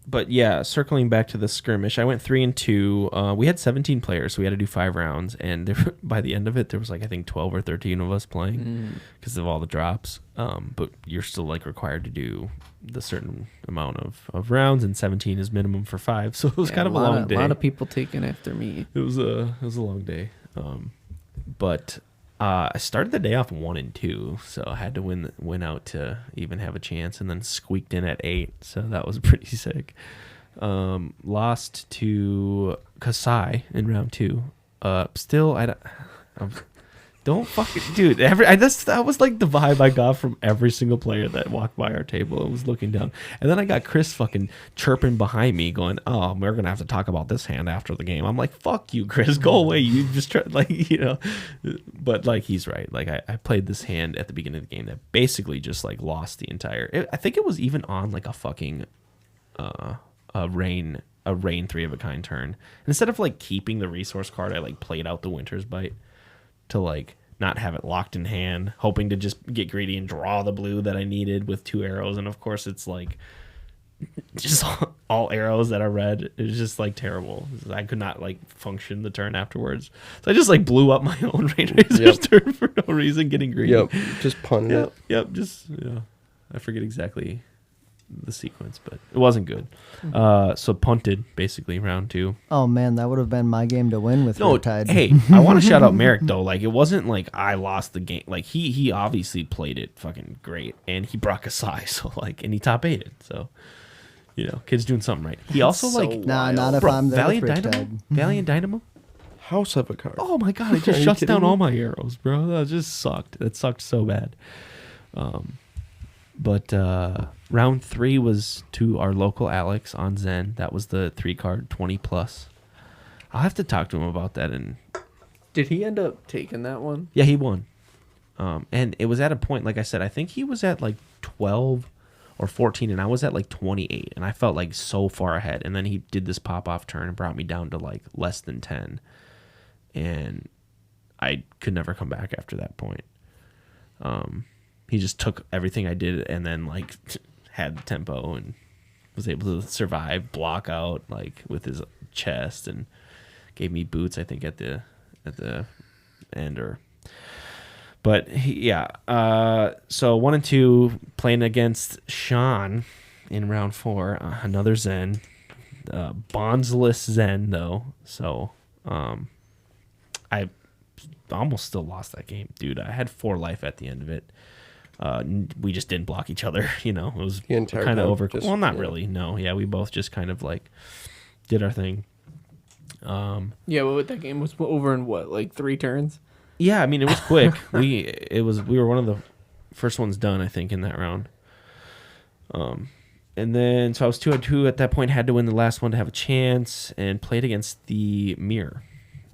But yeah, circling back to the skirmish, I went 3-2. We had 17 players, so we had to do 5 rounds, and by the end of it, there was like I think 12 or 13 of us playing because of all the drops. But you're still like required to do the certain amount of rounds, and 17 is minimum for 5. So it was kind of a long day. A lot of people taking after me. It was a long day. But I started the day off 1-2, so I had to win out to even have a chance, and then squeaked in at 8. So that was pretty sick. Lost to Kasai in round 2. Still, don't fucking dude. That was like the vibe I got from every single player that walked by our table and was looking down. And then I got Chris fucking chirping behind me, going, "Oh, we're gonna have to talk about this hand after the game." I'm like, "Fuck you, Chris. Go away. You just try, like, you know." But like he's right. Like I played this hand at the beginning of the game that basically just like lost the entire. I think it was even on like a fucking a rain 3 of a kind turn. And instead of like keeping the resource card, I like played out the Winter's Bite to like not have it locked in hand, hoping to just get greedy and draw the blue that I needed with 2 arrows. And of course it's like just all arrows that are red. It's just like terrible. I could not like function the turn afterwards. So I just like blew up my own Rain Razor's turn for no reason, getting greedy. Yep. Just punted it. Yep. Just, yeah. I forget exactly the sequence, but it wasn't good. So punted basically round 2. Oh man, that would have been my game to win with Riptide. Hey, I want to shout out Merrick though. Like it wasn't like I lost the game. Like he obviously played it fucking great, and he brought Kasai. So like, and he top 8'd. So you know, kid's doing something right. He also so like Nah, not if bro, I'm there Valiant with Dynamo. Riptide. Valiant Dynamo. House of a card. Oh my god, it just Are you shuts kidding down me? all my arrows, bro. That just sucked. That sucked so bad. But round 3 was to our local Alex on Zen. That was the 3-card 20+. I'll have to talk to him about that. And Did he end up taking that one? yeah, he won. And it was at a point, like I said, I think he was at like 12 or 14, and I was at like 28, and I felt like so far ahead. And then he did this pop-off turn and brought me down to like less than 10. And I could never come back after that point. He just took everything I did and then like had the tempo and was able to survive, block out like with his chest, and gave me boots, I think, at the end. But yeah. So 1-2 playing against Sean in round 4, another Zen, bondsless Zen though. So I almost still lost that game, dude. I had 4 life at the end of it. We just didn't block each other, you know. It was The entire kind of time, over. just- Well, not yeah. really. No, yeah, we both just kind of like did our thing. Yeah, well, that game was over in what, like 3 turns? Yeah, I mean it was quick. we were one of the first ones done, I think, in that round. And then so I was 2-2 at that point. Had to win the last one to have a chance, and played against the Mirror,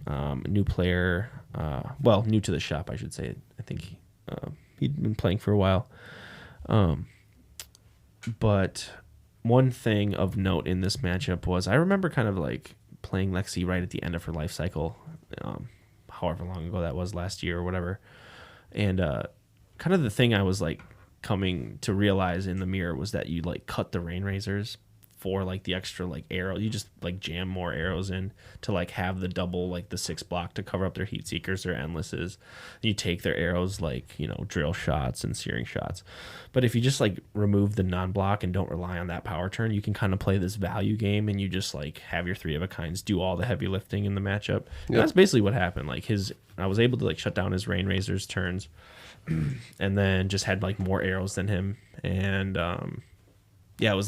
a new player. Well, new to the shop, I should say. I think he'd been playing for a while. But one thing of note in this matchup was I remember kind of like playing Lexi right at the end of her life cycle, however long ago that was, last year or whatever. And kind of the thing I was like coming to realize in the mirror was that you like cut the rain razors for like the extra like arrow. You just like jam more arrows in to like have the double like the 6 block to cover up their heat seekers or endlesses. You take their arrows like, you know, drill shots and searing shots. But if you just like remove the non-block and don't rely on that power turn, you can kind of play this value game and you just like have your 3 of a kinds do all the heavy lifting in the matchup. Yep. That's basically what happened. Like I was able to like shut down his rain razors turns and then just had like more arrows than him. And yeah, it was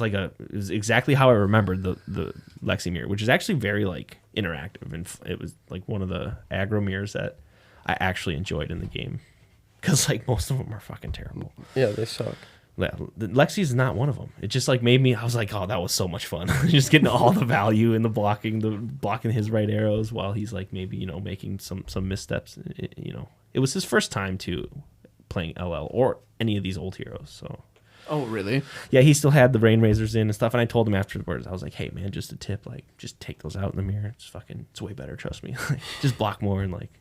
exactly how I remembered the Lexi mirror, which is actually very like interactive, and it was like one of the aggro mirrors that I actually enjoyed in the game, because like most of them are fucking terrible. Yeah, they suck. Yeah, the Lexi is not one of them. It just like made me. I was like, oh, that was so much fun, just getting all the value in the blocking his right arrows while he's like maybe, you know, making some missteps. You know, it was his first time to playing LL or any of these old heroes, so. Oh, really? Yeah, he still had the rain razors in and stuff, and I told him afterwards, I was like, hey, man, just a tip, like, just take those out in the mirror. It's way better, trust me. Just block more and, like,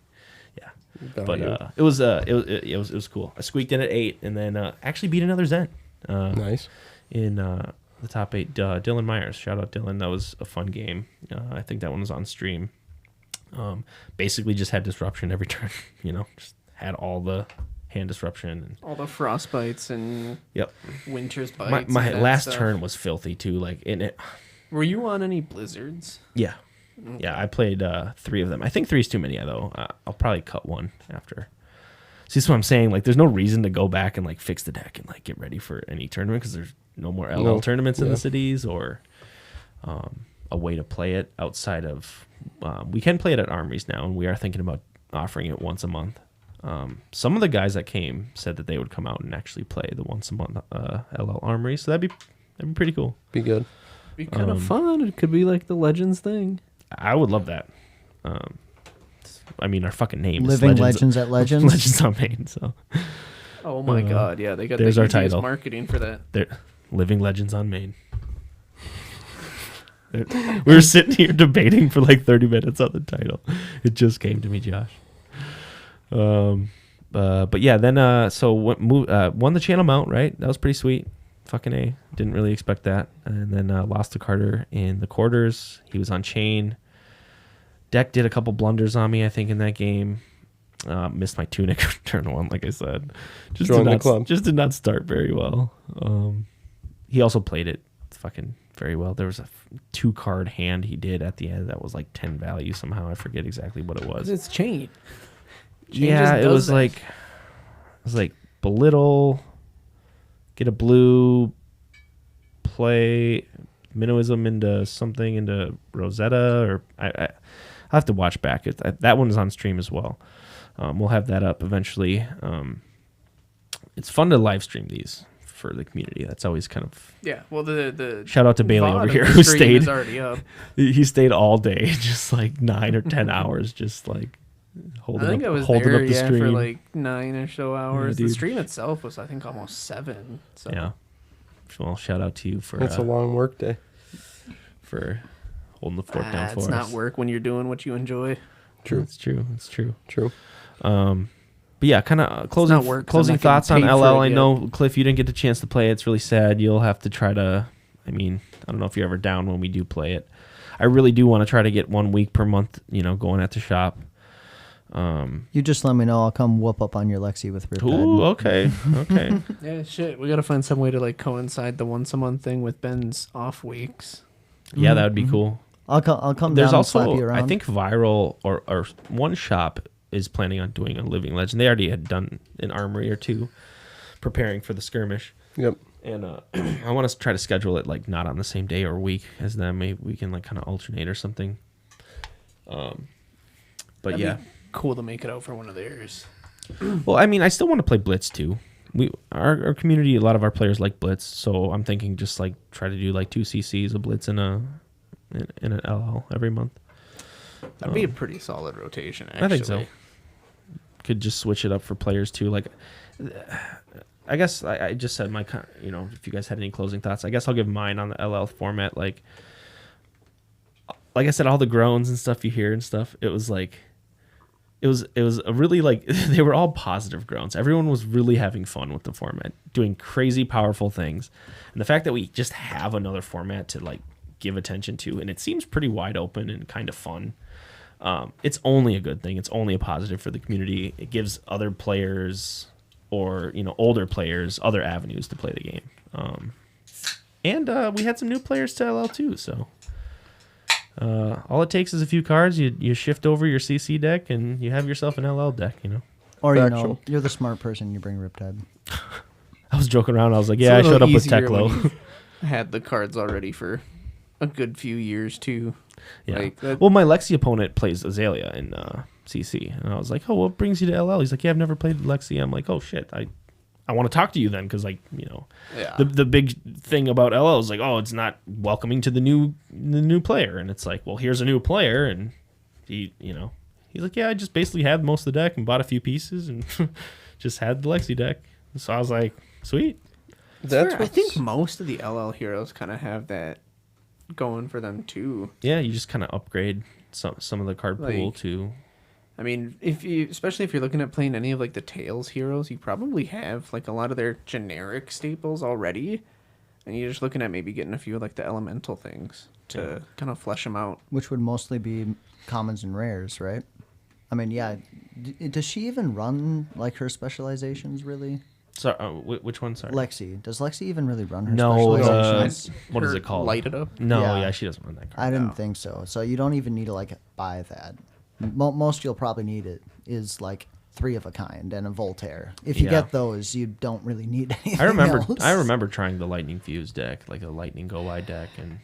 yeah. But it was cool. I squeaked in at 8 and then actually beat another Zen. Nice. In the top 8, Dylan Myers. Shout out, Dylan. That was a fun game. I think that one was on stream. Basically just had disruption every turn, you know, just had all the hand disruption and all the frostbites and winter's bites. My last turn was filthy too. Like in it. Were you on any blizzards? Yeah, yeah. I played 3 of them. I think 3 is too many though. I'll probably cut one after. See, that's what I'm saying. Like, there's no reason to go back and like fix the deck and like get ready for any tournament because there's no more LL tournaments in the cities or a way to play it outside of. We can play it at armories now, and we are thinking about offering it once a month. Some of the guys that came said that they would come out and actually play the once a month LL Armory, so that'd be pretty cool. Be good. Be kind of fun. It could be like the Legends thing. I would love that. I mean, our fucking name Living is Legends at Legends. Legends on Main. So. Oh my God! Yeah, they got there's the our title. Marketing for that. They're Living Legends on Main. We were sitting here debating for like 30 minutes on the title. It just came to me, Josh. But yeah, then so won the channel mount, right? That was pretty sweet. Fucking A. Didn't really expect that. And then lost to Carter in the quarters. He was on chain. Deck did a couple blunders on me, I think, in that game. Missed my tunic turn 1, like I said. Just did not start very well. He also played it fucking very well. There was a 2-card hand he did at the end that was like 10 value somehow. I forget exactly what it was. It's chain. Yeah, it was like belittle, get a blue, play minnowism into Rosetta, or I'll have to watch back. That one is on stream as well. We'll have that up eventually. It's fun to live stream these for the community. That's always kind of Well, the shout out to Bailey over here who stayed. Already up. He stayed all day, just like 9 or 10 hours, just like. I think I was there, the for like 9 or so hours. The stream itself was, I think, almost 7. So. Yeah. Well, shout out to you for. It's a long work day. For holding the fort down for us. It's not work when you're doing what you enjoy. True. It's true. It's true. True. But yeah, kind of closing thoughts on LL. I know, Cliff, you didn't get the chance to play it. It's really sad. You'll have to try to. I mean, I don't know if you're ever down when we do play it. I really do want to try to get 1 week per month. You know, going at the shop. You just let me know. I'll come whoop up on your Lexi with Riptide. Ooh, okay. Yeah, shit. We got to find some way to like coincide the once a month thing with Ben's off weeks. Yeah, that would be cool. I'll come There's down also, and slap you around. I think Viral or one shop is planning on doing a Living Legend. They already had done an armory or 2 preparing for the skirmish. Yep. And I want to try to schedule it like not on the same day or week as them. Maybe we can like kind of alternate or something. But That'd yeah. be cool to make it out for one of theirs. Well, I mean, I still want to play Blitz too. Our community, a lot of our players like Blitz, so I'm thinking just like try to do like 2 CCs of Blitz in an LL every month. That'd be a pretty solid rotation, actually. I think so. Could just switch it up for players too. Like, I guess I just said my, you know, if you guys had any closing thoughts, I guess I'll give mine on the LL format. Like I said, all the groans and stuff you hear and stuff, it it was a really like they were all positive groans. Everyone was really having fun with the format, doing crazy powerful things, and the fact that we just have another format to like give attention to, and it seems pretty wide open and kind of fun. It's only a good thing. It's only a positive for the community. It gives other players or older players other avenues to play the game. And we had some new players to LL too. So all it takes is a few cards. You shift over your CC deck and you have yourself an LL deck. Or Factual. you're the smart person. You bring Riptide. I was joking around. I was like, It's yeah, a I little showed up with easier when Teklo. you've had the cards already for a good few years too. Yeah. Like that, Well, my Lexi opponent plays Azalea in CC, and I was like, "Oh, what brings you to LL?" He's like, "Yeah, I've never played Lexi." I'm like, "Oh shit, I want to talk to you then," because yeah. the big thing about LL is like, "Oh, it's not welcoming to the new player," and it's like, "Well, here's a new player," and he's like, "Yeah, I just basically had most of the deck and bought a few pieces and just had the Lexi deck." So I was like, "Sweet." That's I think most of the LL heroes kind of have that going for them too. Yeah, you just kind of upgrade some of the card pool Like, to. I mean, especially if you're looking at playing any of like the Tails heroes, you probably have like a lot of their generic staples already, and you're just looking at maybe getting a few of like the elemental things to kind of flesh them out. Which would mostly be commons and rares, right? I mean, yeah. Does she even run like her specializations really? So which one? Sorry. Lexi. Does Lexi even really run her No, specializations? what is Her it called? Light it up. No, Yeah. yeah, she doesn't run that card. I didn't No. think so. So you don't even need to like buy that. Most you'll probably need it is like 3 of a kind and a Voltaire. If you Yeah. get those, you don't really need anything I else. remember trying the Lightning Fuse deck, like a Lightning Go Wide deck, and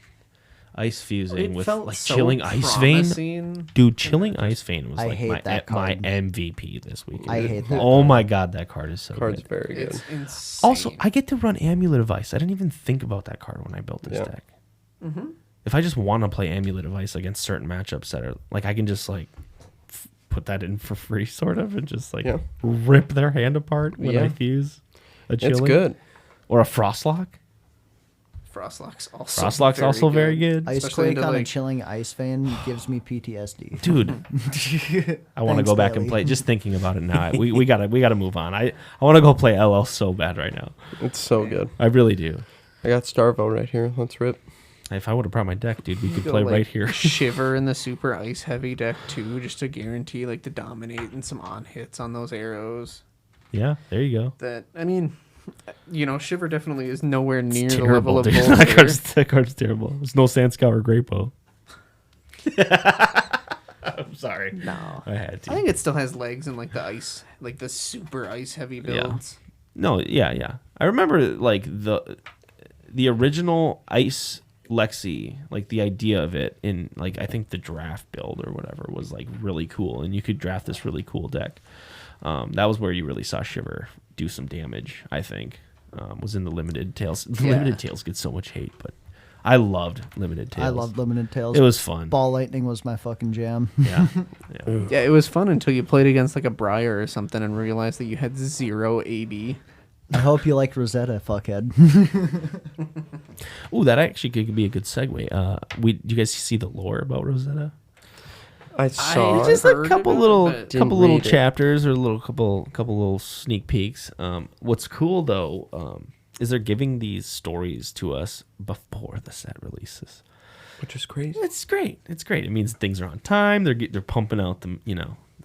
Ice Fusing with like Chilling Ice Vein. promising. Dude, Chilling Ice Vein was I like hate that my card. MVP this week. I hate that Oh card. my god, that card is so card's good. very good. It's insane. Also, I get to run Amulet of Ice. I didn't even think about that card when I built this Yeah. deck. If I just want to play Amulet of Ice against certain matchups that are like, I can just like put that in for free, sort of, and just like Yeah. rip their hand apart when I Yeah. fuse a Chilling. It's good. Or a Frostlock. Frostlock's also Frostlock's also very good. Ice Especially Quake into, on a like- chilling ice vein gives me PTSD. Dude, I want to Thanks, go back Bailey. and play. Just thinking about it now, we gotta move on. I want to go play LL so bad right now. It's so good. I really do. I got Starvo right here. Let's rip. If I would have brought my deck, dude, we could Go, play like, right here. Shiver in the super ice heavy deck too, just to guarantee like to dominate and some on hits on those arrows. Yeah, there you go. That I mean, Shiver definitely is nowhere near the Terrible, level of dude. Voltaire. That card's terrible. There's no Sandscour or Grapo. I'm sorry. No, I had to. I think it still has legs in like the ice, like the super ice heavy builds. No, yeah. I remember like the original Ice Lexi, like the idea of it in like I think the draft build or whatever was like really cool, and you could draft this really cool deck. That was where you really saw Shiver do some damage. I think was in the Limited Tales. Yeah. Limited Tales gets so much hate, but I loved Limited Tales. I loved Limited Tales. It was fun. Ball Lightning was my fucking jam. Yeah. Yeah, it was fun until you played against like a Briar or something and realized that you had 0 AB. I hope you like Rosetta, fuckhead. Ooh, that actually could be a good segue. Do you guys see the lore about Rosetta? I saw. just- it. heard couple of it, little but didn't little read it. chapters or couple little sneak peeks. What's cool though is they're giving these stories to us before the set releases. Which is crazy. It's great. It's great. It means things are on time. They're pumping out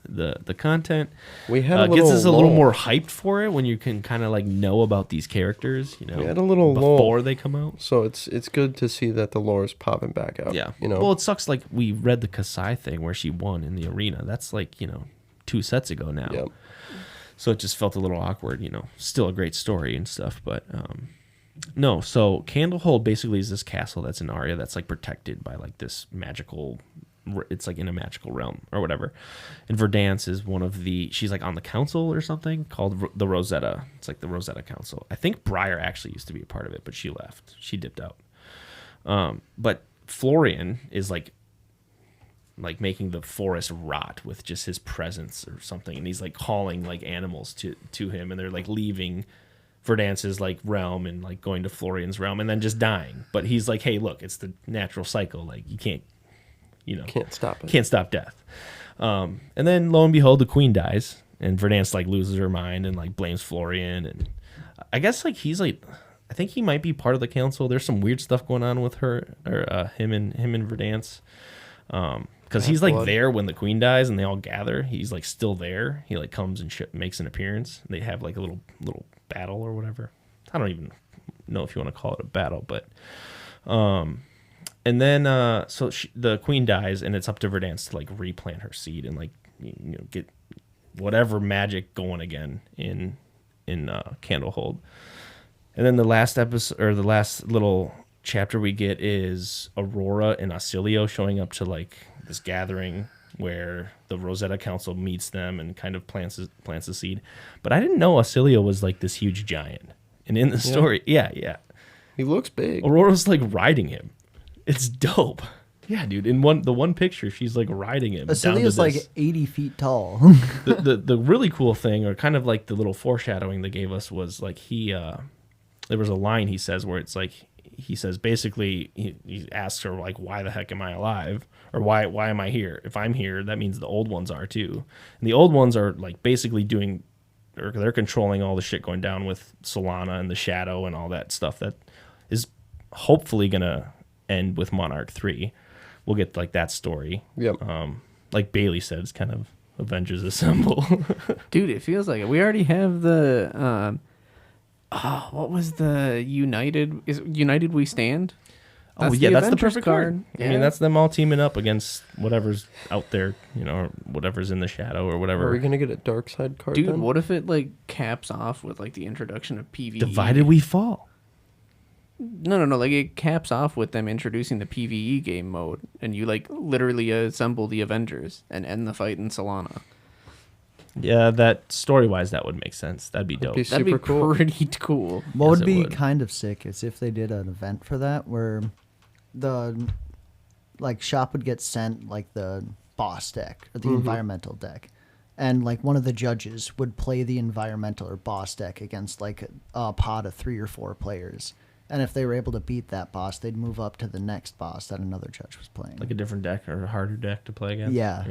the content. We had a Gets little us a little lull. more hyped for it when you can kind of like know about these characters. We had a little lull. before they come out. So it's good to see that the lore is popping back up. Yeah. You know. Well, it sucks. Like we read the Kasai thing where she won in the arena. That's like 2 sets ago now. Yep. So it just felt a little awkward. Still a great story and stuff, but no. So Candlehold basically is this castle that's in Aria that's like protected by like this magical. It's like in a magical realm or whatever. And Verdance is one of she's like on the council or something called the Rosetta. It's like the Rosetta Council. I think Briar actually used to be a part of it, but she left. She dipped out. But Florian is like making the forest rot with just his presence or something. And he's like calling like animals to him, and they're like leaving Verdance's like realm and like going to Florian's realm and then just dying. But he's like, hey, look, it's the natural cycle. Like you can't Can't stop it. Can't stop death. And then lo and behold, the queen dies, and Verdansk like loses her mind and like blames Florian, and I guess like he's like, I think he might be part of the council. There's some weird stuff going on with her or him and Verdansk. Because he's like there when the queen dies and they all gather. He's like still there. He like comes and makes an appearance. They have like a little battle or whatever. I don't even know if you want to call it a battle, but and then the queen dies, and it's up to Verdansk to like replant her seed and like get whatever magic going again in Candlehold. And then the last episode, or the last little chapter we get, is Aurora and Ausilio showing up to like this gathering where the Rosetta Council meets them and kind of plants a seed. But I didn't know Ausilio was like this huge giant. And in the story, yeah. He looks big. Aurora's like riding him. It's dope. Yeah, dude. In the one picture, she's like riding him. Ausilio's like 80 feet tall. the really cool thing, or kind of like the little foreshadowing they gave us, was like there was a line he says where it's like, he says basically, he asks her like, why the heck am I alive? Or why am I here? If I'm here, that means the old ones are too. And the old ones are like basically doing, or they're controlling all the shit going down with Solana and the Shadow and all that stuff that is hopefully going to end with Monarch 3. We'll get like that story. Yep. Like Bailey said, it's kind of Avengers Assemble. Dude, it feels like it. We already have the what was the United We Stand? That's the Avengers perfect card. Yeah. I mean, that's them all teaming up against whatever's out there, or whatever's in the shadow or whatever. Are we gonna get a dark side card? Dude, then? what if it like caps off with like the introduction of PvE? Divided we fall. No. Like it caps off with them introducing the PvE game mode, and you like literally assemble the Avengers and end the fight in Solana. Yeah, that story-wise, that would make sense. That'd be dope. That'd be Super cool. pretty cool. What Yes, would it be would. kind of sick is if they did an event for that where the like shop would get sent like the boss deck or the environmental deck, and like one of the judges would play the environmental or boss deck against like a pod of 3 or 4 players, and if they were able to beat that boss, they'd move up to the next boss that another judge was playing. Like a different deck or a harder deck to play against. Yeah.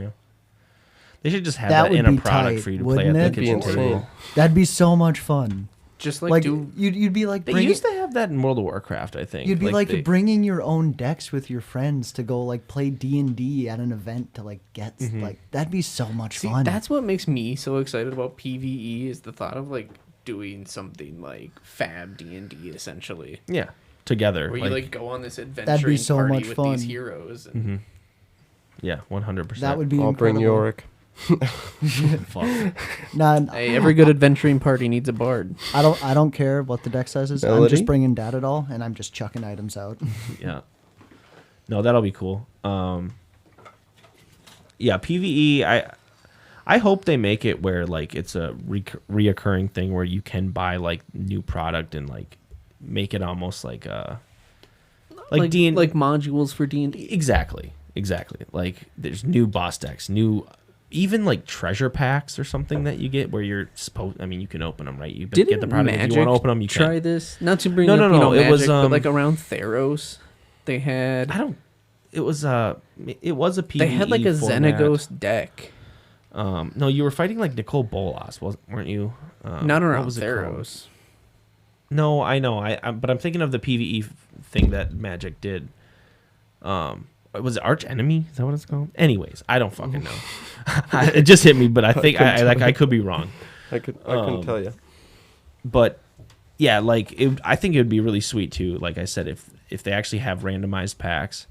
They should just have That that would in a be product tight, for you to play at wouldn't the it? kitchen That'd be table. insane. That'd be so much fun. Just Like you'd be like They bringing, used to have that in World of Warcraft, I think. you'd be like they- bringing your own decks with your friends to go like play D&D at an event to like get like that'd be so much See, fun. that's what makes me so excited about PvE is the thought of like doing something like Fab D&D essentially, Yeah, together. where you like go on this That'd be adventuring so party much with fun. these heroes. And yeah, 100%. That would be I'll bring incredible. Yorick. Fuck. Nah, hey, every good adventuring party needs a bard. I don't care what the deck size is. I'm Melody? just bringing dat at all, and I'm just chucking items out. Yeah. No, that'll be cool. Yeah, PvE. I hope they make it where like it's a reoccurring thing where you can buy like new product and like make it almost like like D like modules for D&D. exactly. Like there's new boss decks, even like treasure packs or something that you get where you're supposed. I mean, you can open them, right? You Didn't get the product. Magic If you want to open them, you try can. this? Not to bring No, up, no, you know, no, it Magic, was, but like around Theros, they had It was a PvE. they had like a format. Xenagos deck. No, you were fighting like Nicole Bolas, weren't you? Not what around was it called? Theros. No, I know. But I'm thinking of the PvE thing that Magic did. Was it Arch Enemy? Is that what it's called? Anyways, I don't fucking know. It just hit me, but I think I could be wrong. I couldn't tell you. But yeah, like I think it would be really sweet too. Like I said, if they actually have randomized packs,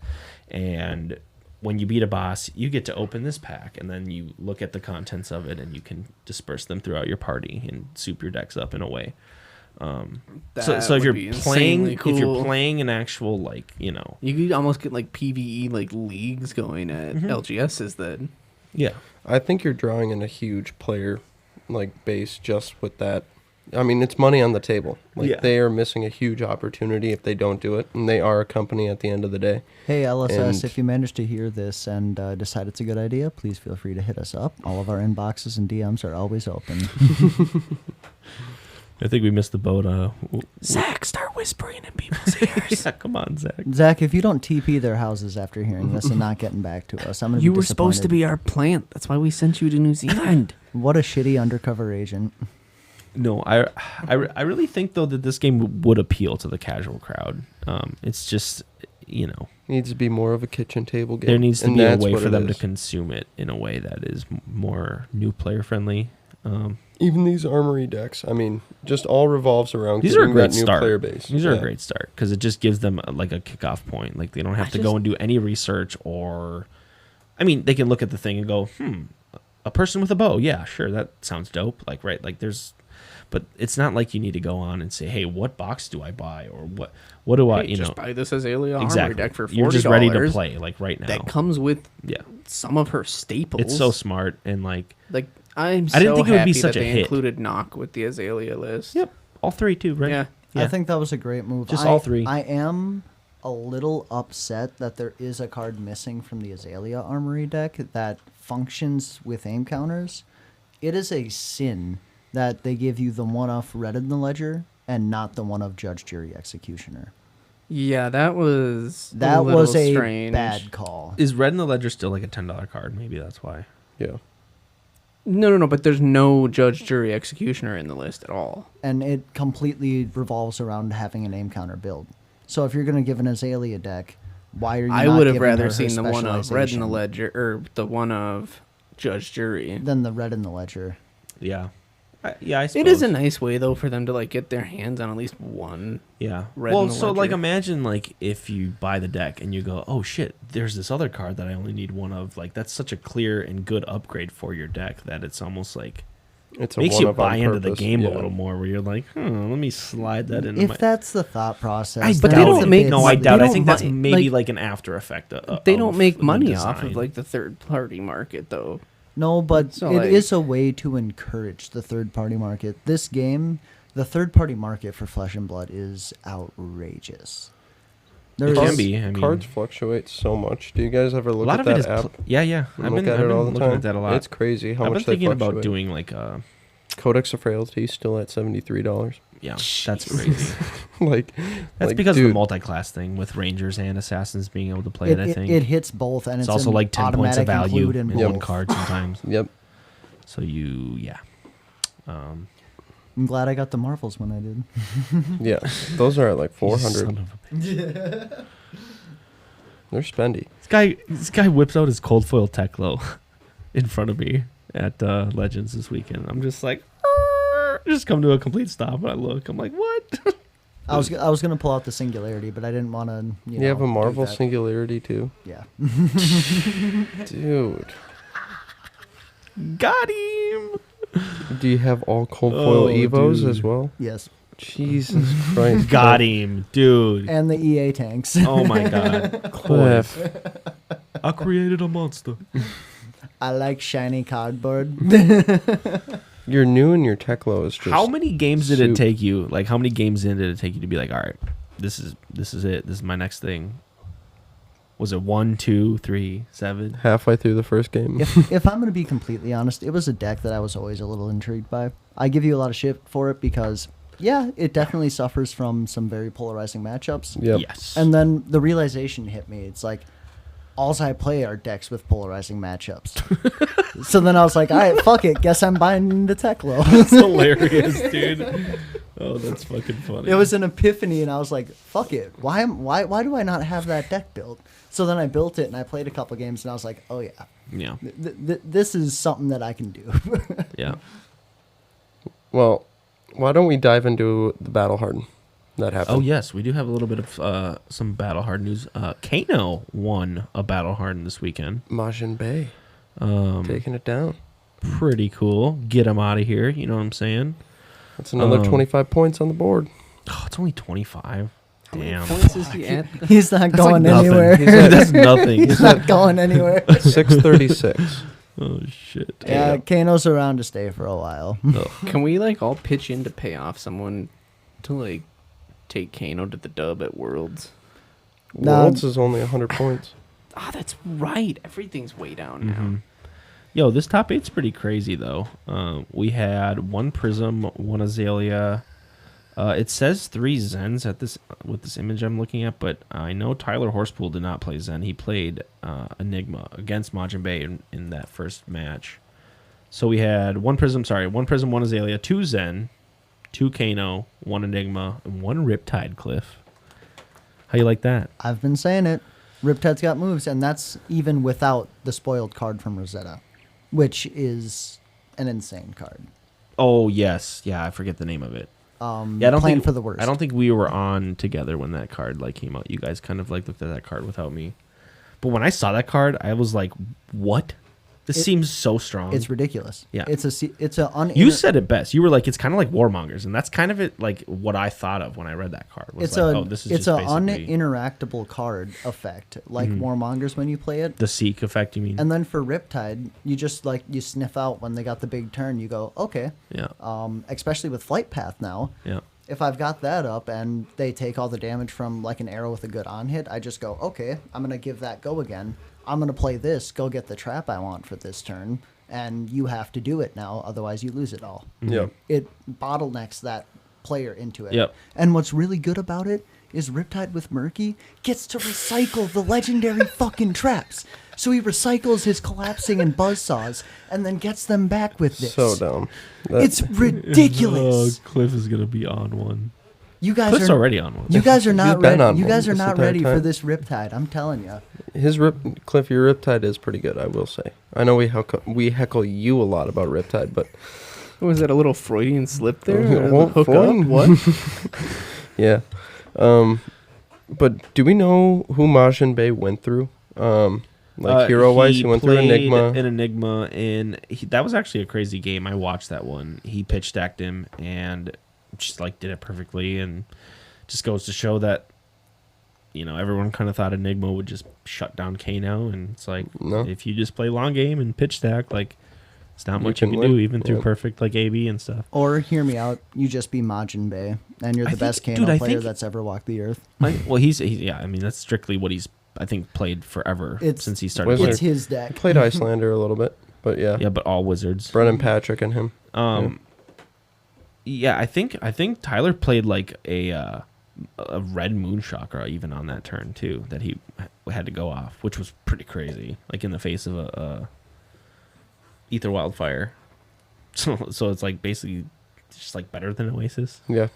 and when you beat a boss, you get to open this pack, and then you look at the contents of it, and you can disperse them throughout your party and soup your decks up in a way. So if would you're be playing, insanely if you're cool. playing an actual like You could almost get like PvE like leagues going at LGSs then. yeah. I think you're drawing in a huge player like base just with that. I mean, it's money on the table. Like Yeah. they are missing a huge opportunity if they don't do it, and they are a company at the end of the day. Hey LSS, And- if you manage to hear this and decide it's a good idea, please feel free to hit us up. All of our inboxes and DMs are always open. I think we missed the boat. Zach, start whispering in people's ears. Yeah, come on, Zach. Zach, if you don't TP their houses after hearing this and not getting back to us, I'm going to be You were supposed to disappointed. be our plant. That's why we sent you to New Zealand. What a shitty undercover agent. No, I really think though that this game would appeal to the casual crowd. It's just, Needs to be more of a kitchen table game. there needs to and be a that's way what for it them to is. consume it in a way that is more new player friendly. Even these armory decks, I mean, just all revolves around These are a getting great that new start. player base. These are a Yeah. great start because it just gives them like a kickoff point. Like they don't have to go and do any research or, I mean, they can look at the thing and go, a person with a bow. Yeah, sure, that sounds dope. Like but it's not like you need to go on and say, hey, what box do I buy or what do I, Just buy this Azalea armory exactly. deck for $40. You're just ready to play like right now. That comes with Yeah, some of her staples. it's so smart and like I'm I didn't so think it would be happy such that a they hit. included Knock with the Azalea list. yep, all three too, right? Yeah. I think that was a great move. Just all three. I am a little upset that there is a card missing from the Azalea Armory deck that functions with aim counters. It is a sin that they give you the one of Red in the Ledger and not the one of Judge, Jury, Executioner. Yeah, that was That little was a strange. bad call. Is Red in the Ledger still like a $10 card? Maybe that's why. Yeah. No, but there's no Judge, Jury, Executioner in the list at all. And it completely revolves around having an aim counter build. So if you're going to give an Azalea deck, why are you I not would have giving her rather her seen the one of Red in the specialization Ledger or the one of Judge, Jury. than the Red in the Ledger? Yeah. I suppose. It is a nice way though for them to like get their hands on at least one. Yeah. Red well, in the so like ledger. imagine like if you buy the deck and you go, oh shit, there's this other card that I only need one of. Like that's such a clear and good upgrade for your deck that it's almost like It's a makes one you of on buy into the purpose, game yeah. a little more. Where you're like, let me slide that in. If that's the thought process, I But doubt they don't it. make- No, I they doubt. I don't think that's mi- maybe like- like an after effect. They don't make the money off of design. like the third party market though. No, but So, it is like- a way to encourage the third-party market. This game, the third-party market for Flesh and Blood is outrageous. It can be. I mean, Cards fluctuate so much. Do you guys ever a look lot at of it that is. app? Yeah. and I've look been at it all the looking time. at that a lot. It's crazy how I've much been they thinking about fluctuate. doing like Codex of Frailty still at $73. yeah, that's crazy. Like That's like, because dude, of the multi-class thing with Rangers and Assassins being able to play it. I think it hits both, and it's it's also an like 10 points of automatic value include in in one both. card sometimes. Yep. So yeah. I'm glad I got the Marvels when I did. Yeah. Those are at like Son 400. of a bitch. They're spendy. This guy whips out his cold foil Teklo in front of me at Legends this weekend. I'm just like, just come to a complete stop. And I look. I'm like, what? I was gonna pull out the Singularity, but I didn't want to. You have a Marvel thing. Singularity too? Yeah. Dude. Got him. Do you have all cold foil Oh, Evos dude. as well? Yes. Jesus Christ. Got him, dude. And the EA tanks. Oh my god. Cliff. I created a monster. I like shiny cardboard. You're new and your Teklo is just How many games did it soup. take you? Like, how many games in did it take you to be like, all right, this is it. This is my next thing. Was it 1, 2, 3, 7? halfway through the first game. if I'm going to be completely honest, it was a deck that I was always a little intrigued by. I give you a lot of shit for it because, yeah, it definitely suffers from some very polarizing matchups. Yep. Yes. And then the realization hit me. It's like, alls I play are decks with polarizing matchups. So then I was like, all right, fuck it. Guess I'm buying the Teklo. That's hilarious, dude. Oh, that's fucking funny. It was an epiphany, and I was like, fuck it. Why do I not have that deck built? So then I built it, and I played a couple games, and I was like, oh, yeah. Yeah. This is something that I can do. Yeah. Well, why don't we dive into the Battle Harden that happened? Oh, yes. We do have a little bit of some Battle Hard news. Kano won a Battle Hard this weekend. Majin Bay taking it down. Pretty cool. Get him out of here. You know what I'm saying? That's another 25 points on the board. Oh, it's only 25. Damn. Points is he at? He's not going Nothing. anywhere. That's nothing. He's not going anywhere. 636. Oh, shit. Yeah, Kano's around to stay for a while. Can we like all pitch in to pay off someone to like take Kano to the dub at Worlds? No. Worlds is only 100 points. Ah, that's right. Everything's way down now. Mhm. Yo, this top eight's pretty crazy, though. We had one Prism, one Azalea, It says 3 Zens at this with this image I'm looking at, but I know Tyler Horsepool did not play Zen. He played Enigma against Majin Bay in that first match. So we had 1 Prism, 1 Azalea, 2 Zen, 2 Kano, 1 Enigma, and 1 Riptide, Cliff. How you like that? I've been saying it. Riptide's got moves, and that's even without the spoiled card from Rosetta, which is an insane card. Oh, yes. Yeah, I forget the name of it. Yeah, I don't think for the worst. I don't think we were on together when that card came out. You guys kind of looked at that card without me. But when I saw that card, I was like, "What? This seems so strong." It's ridiculous. Yeah, it's a You said it best. You were like, "It's kind of like Warmongers," and that's kind of it. Like what I thought of when I read that card. Was this is it's just an basically uninteractable card effect, like Warmongers when you play it. the Seek effect. You mean? And then for Riptide, you just you sniff out when they got the big turn. You go, okay. Yeah. Especially with Flight Path now. Yeah. If I've got that up and they take all the damage from like an arrow with a good on hit, I just go, okay, I'm going to give that go again. I'm going to play this, go get the trap I want for this turn, and you have to do it now, otherwise you lose it all. Yep. It bottlenecks that player into it. Yep. And what's really good about it is Riptide with Murky gets to recycle the legendary fucking traps. So he recycles his collapsing and buzzsaws and then gets them back with this. So dumb. It's ridiculous. Cliff is gonna be on one. You guys Cliff's are already on one. You guys are not He's been ready. on You one guys are this not entire ready for time. this Riptide. I'm telling you. Cliff, your Riptide is pretty good, I will say. I know we heckle you a lot about Riptide, but Was that a little Freudian slip there? Well, Hook Freudian. up? What? yeah. But do we know who Majin Bay went through? Hero-wise, he went through played Enigma. An Enigma, and that was actually a crazy game. I watched that one. He pitch stacked him and just did it perfectly, and just goes to show that everyone kind of thought Enigma would just shut down Kano, and it's like No. if you just play long game and pitch stack, it's not You much you can can do win. even through Yep. perfect AB and stuff. Or hear me out. You just be Majin Bay, and you're I the best think- Kano dude, I player think- that's ever walked the earth. Well, he's yeah. I mean, that's strictly what he's I think played forever since he started. Wizard. It's his deck. Played Icelander a little bit, but yeah. Yeah, but all wizards. Brennan Patrick and him. Yeah, I think Tyler played a red Moonshocker even on that turn too that he had to go off, which was pretty crazy. In the face of a Ether Wildfire. So it's basically just better than Oasis. Yeah.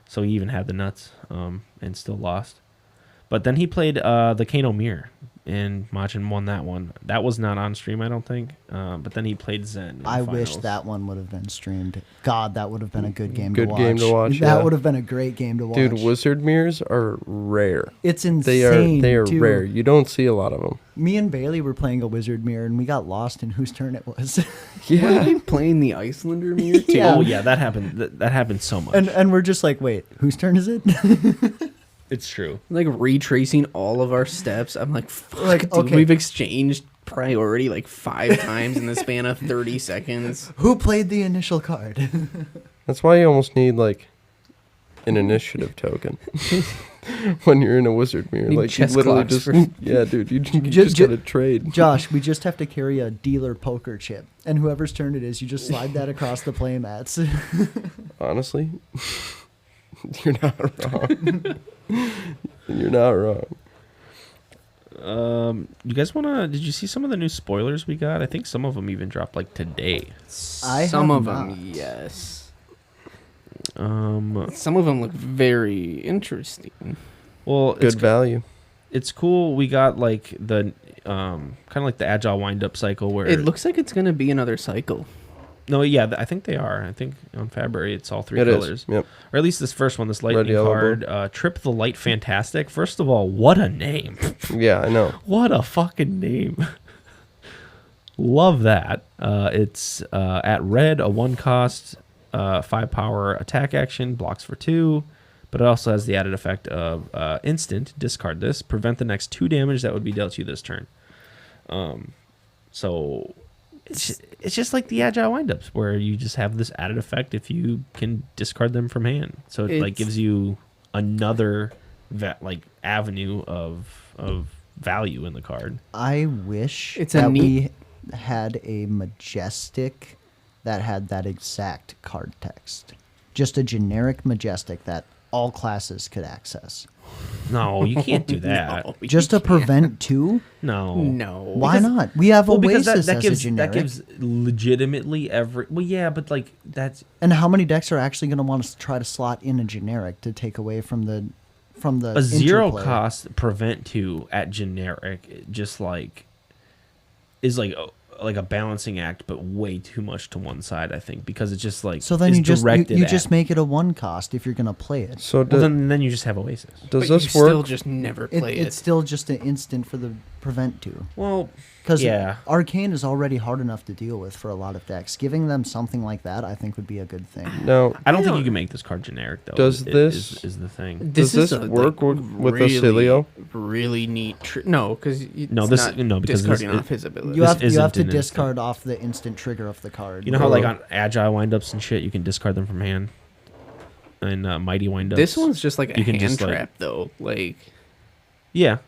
So he even had the nuts and still lost. But then he played the Kano Mirror, and Majin won that one. That was not on stream, I don't think. But then he played Zen. In the I wish finals. that one would have been streamed. God, that would have been a good game Good to watch. game to watch, That yeah. would have been a great game to watch. Dude, wizard mirrors are rare. It's insane. They are too. rare. You don't see a lot of them. Me and Bailey were playing a wizard mirror, and we got lost in whose turn it was. Were they playing the Icelander mirror too? Yeah. Oh yeah, that happened. That happened so much. and we're just like, wait, whose turn is it? It's true. Retracing all of our steps. I'm like, fuck, dude, okay. we've exchanged priority 5 times in the span of 30 seconds. Who played the initial card? That's why you almost need an initiative token when you're in a wizard mirror. Need You chess literally clocks just for- yeah, dude. You Ju- just ju- gotta trade. Josh, we just have to carry a dealer poker chip, and whoever's turn it is, you just slide that across the play mats. Honestly, you're not wrong. You're not wrong. You guys wanna? Did you see some of the new spoilers we got? I think some of them even dropped today. Some have of not. them, yes. Um. Some of them look very interesting. Well, Good value. it's cool. We got the kind of the agile wind up cycle where It looks like it's gonna be another cycle. No, yeah, I think they are. I think on February it's all 3 It colors. is. Yep. Or at least this first one, this lightning Red, yellow, card. Trip the Light Fantastic. First of all, what a name. Yeah, I know. What a fucking name. Love that. It's at red, a 1-cost, 5-power attack action, blocks for 2. But it also has the added effect of instant, discard this, prevent the next 2 damage that would be dealt to you this turn. So it's just like the agile windups where you just have this added effect if you can discard them from hand. So it gives you another avenue of value in the card. I wish It's a that neat- we had a Majestic that had that exact card text. just a generic Majestic that all classes could access. No, you can't do that. No, you Just to can't. prevent 2? No. No. Why not? We have Because Oasis that as gives a generic. that gives legitimately every. Well, yeah, but like that's And how many decks are actually going to want to try to slot in a generic to take away from the a zero interplay? cost prevent 2 at generic. It just like is like a balancing act, but way too much to one side. I think because it's just like So then is you just directed you at- just make it a 1 cost if you're going to play it. So Well, then you just have Oasis. does But this you work? still just never play It's still just an instant for the prevent 2. Well, Because yeah. Arcane is already hard enough to deal with for a lot of decks. Giving them something like that, I think, would be a good thing. Now, I don't think you can make this card generic though. Does It this- is the thing? Does this work with Acilio? Really neat. No, because because discarding this- off his ability. You have isn't to an discard off the instant trigger of the card. You know how like on agile windups and shit, you can discard them from hand, and mighty windups. This one's just like a You can hand just, like- trap, though. Like yeah,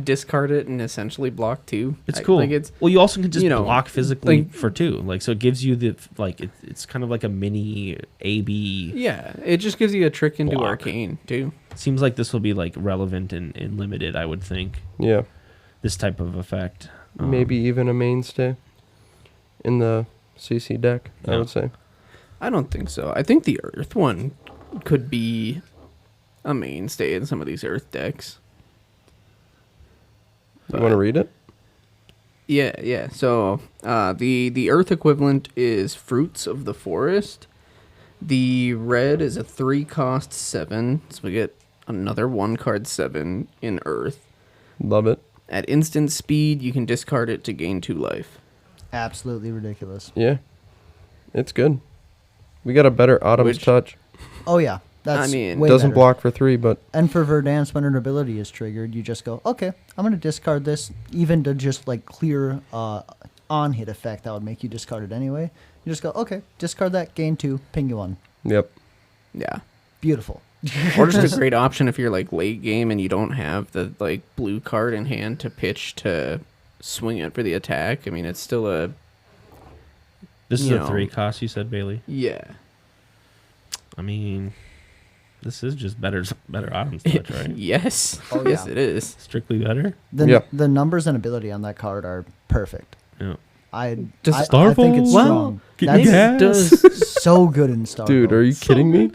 discard it and essentially block 2. it's cool. Like it's well, you also can just you know, block physically like- for 2. Like so, it gives you the like it's kind of like a mini AB. yeah. It just gives you a trick into Block. Arcane too. Seems like this will be like relevant in limited. I would think Yeah, this type of effect. maybe even a mainstay in the CC deck, I No. would say. I don't think so. I think the Earth one could be a mainstay in some of these Earth decks. You want to read it? Yeah. So the Earth equivalent is Fruits of the Forest. The red is a 3-cost 7, so we get another 1-card 7 in Earth. Love it. At instant speed, you can discard it to gain 2 life. Absolutely ridiculous. Yeah, it's good. We got a better Autumn's Which- Touch. Oh yeah, that's I mean- way Doesn't better. block for 3, but And for Verdansk, when an ability is triggered, you just go, okay, I'm going to discard this, even to just like clear on-hit effect that would make you discard it anyway. You just go, okay, discard that, gain 2, ping you 1. yep. Yeah. Beautiful. Or just a great option if you're like late game and you don't have the like blue card in hand to pitch to swing it for the attack. I mean, it's still a This is you a know. 3 cost. You said, Bailey. yeah. I mean, this is just better Autumn's Touch, right? Yes. Oh, Yes, yeah. it is. Strictly better. Yeah. The numbers and ability on that card are perfect. Yeah. I Does I think it's Starfall- strong. Get me That's Does so good in Star. Dude, are you kidding me?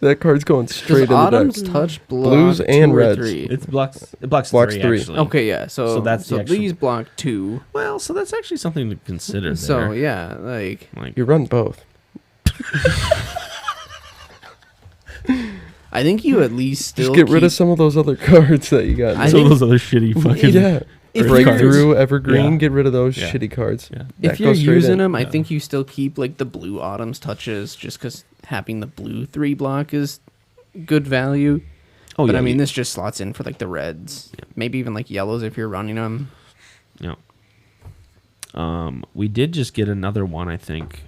That card's going straight in the Autumn's deck. Touch block Blues 2 and or reds. 3? It blocks Blocks 3, 3. actually. Okay, yeah. So that's the actual- these block 2. Well, so that's actually something to consider. So there. yeah, like Like You run both. I think you at least still Just get rid keep- of some of those other cards that you got. I some of think- those other shitty fucking Yeah. If Earth you're- cards. Breakthrough, Evergreen, Yeah. get rid of those Yeah. shitty cards. Yeah. If That you're goes straight using in. them, I Yeah. think you still keep like the blue Autumn's Touches just because having the blue 3 block is good value. Oh But yeah, I mean, you- this just slots in for like the reds, maybe even like yellows if you're running them. Yeah. We did just get another one, I think.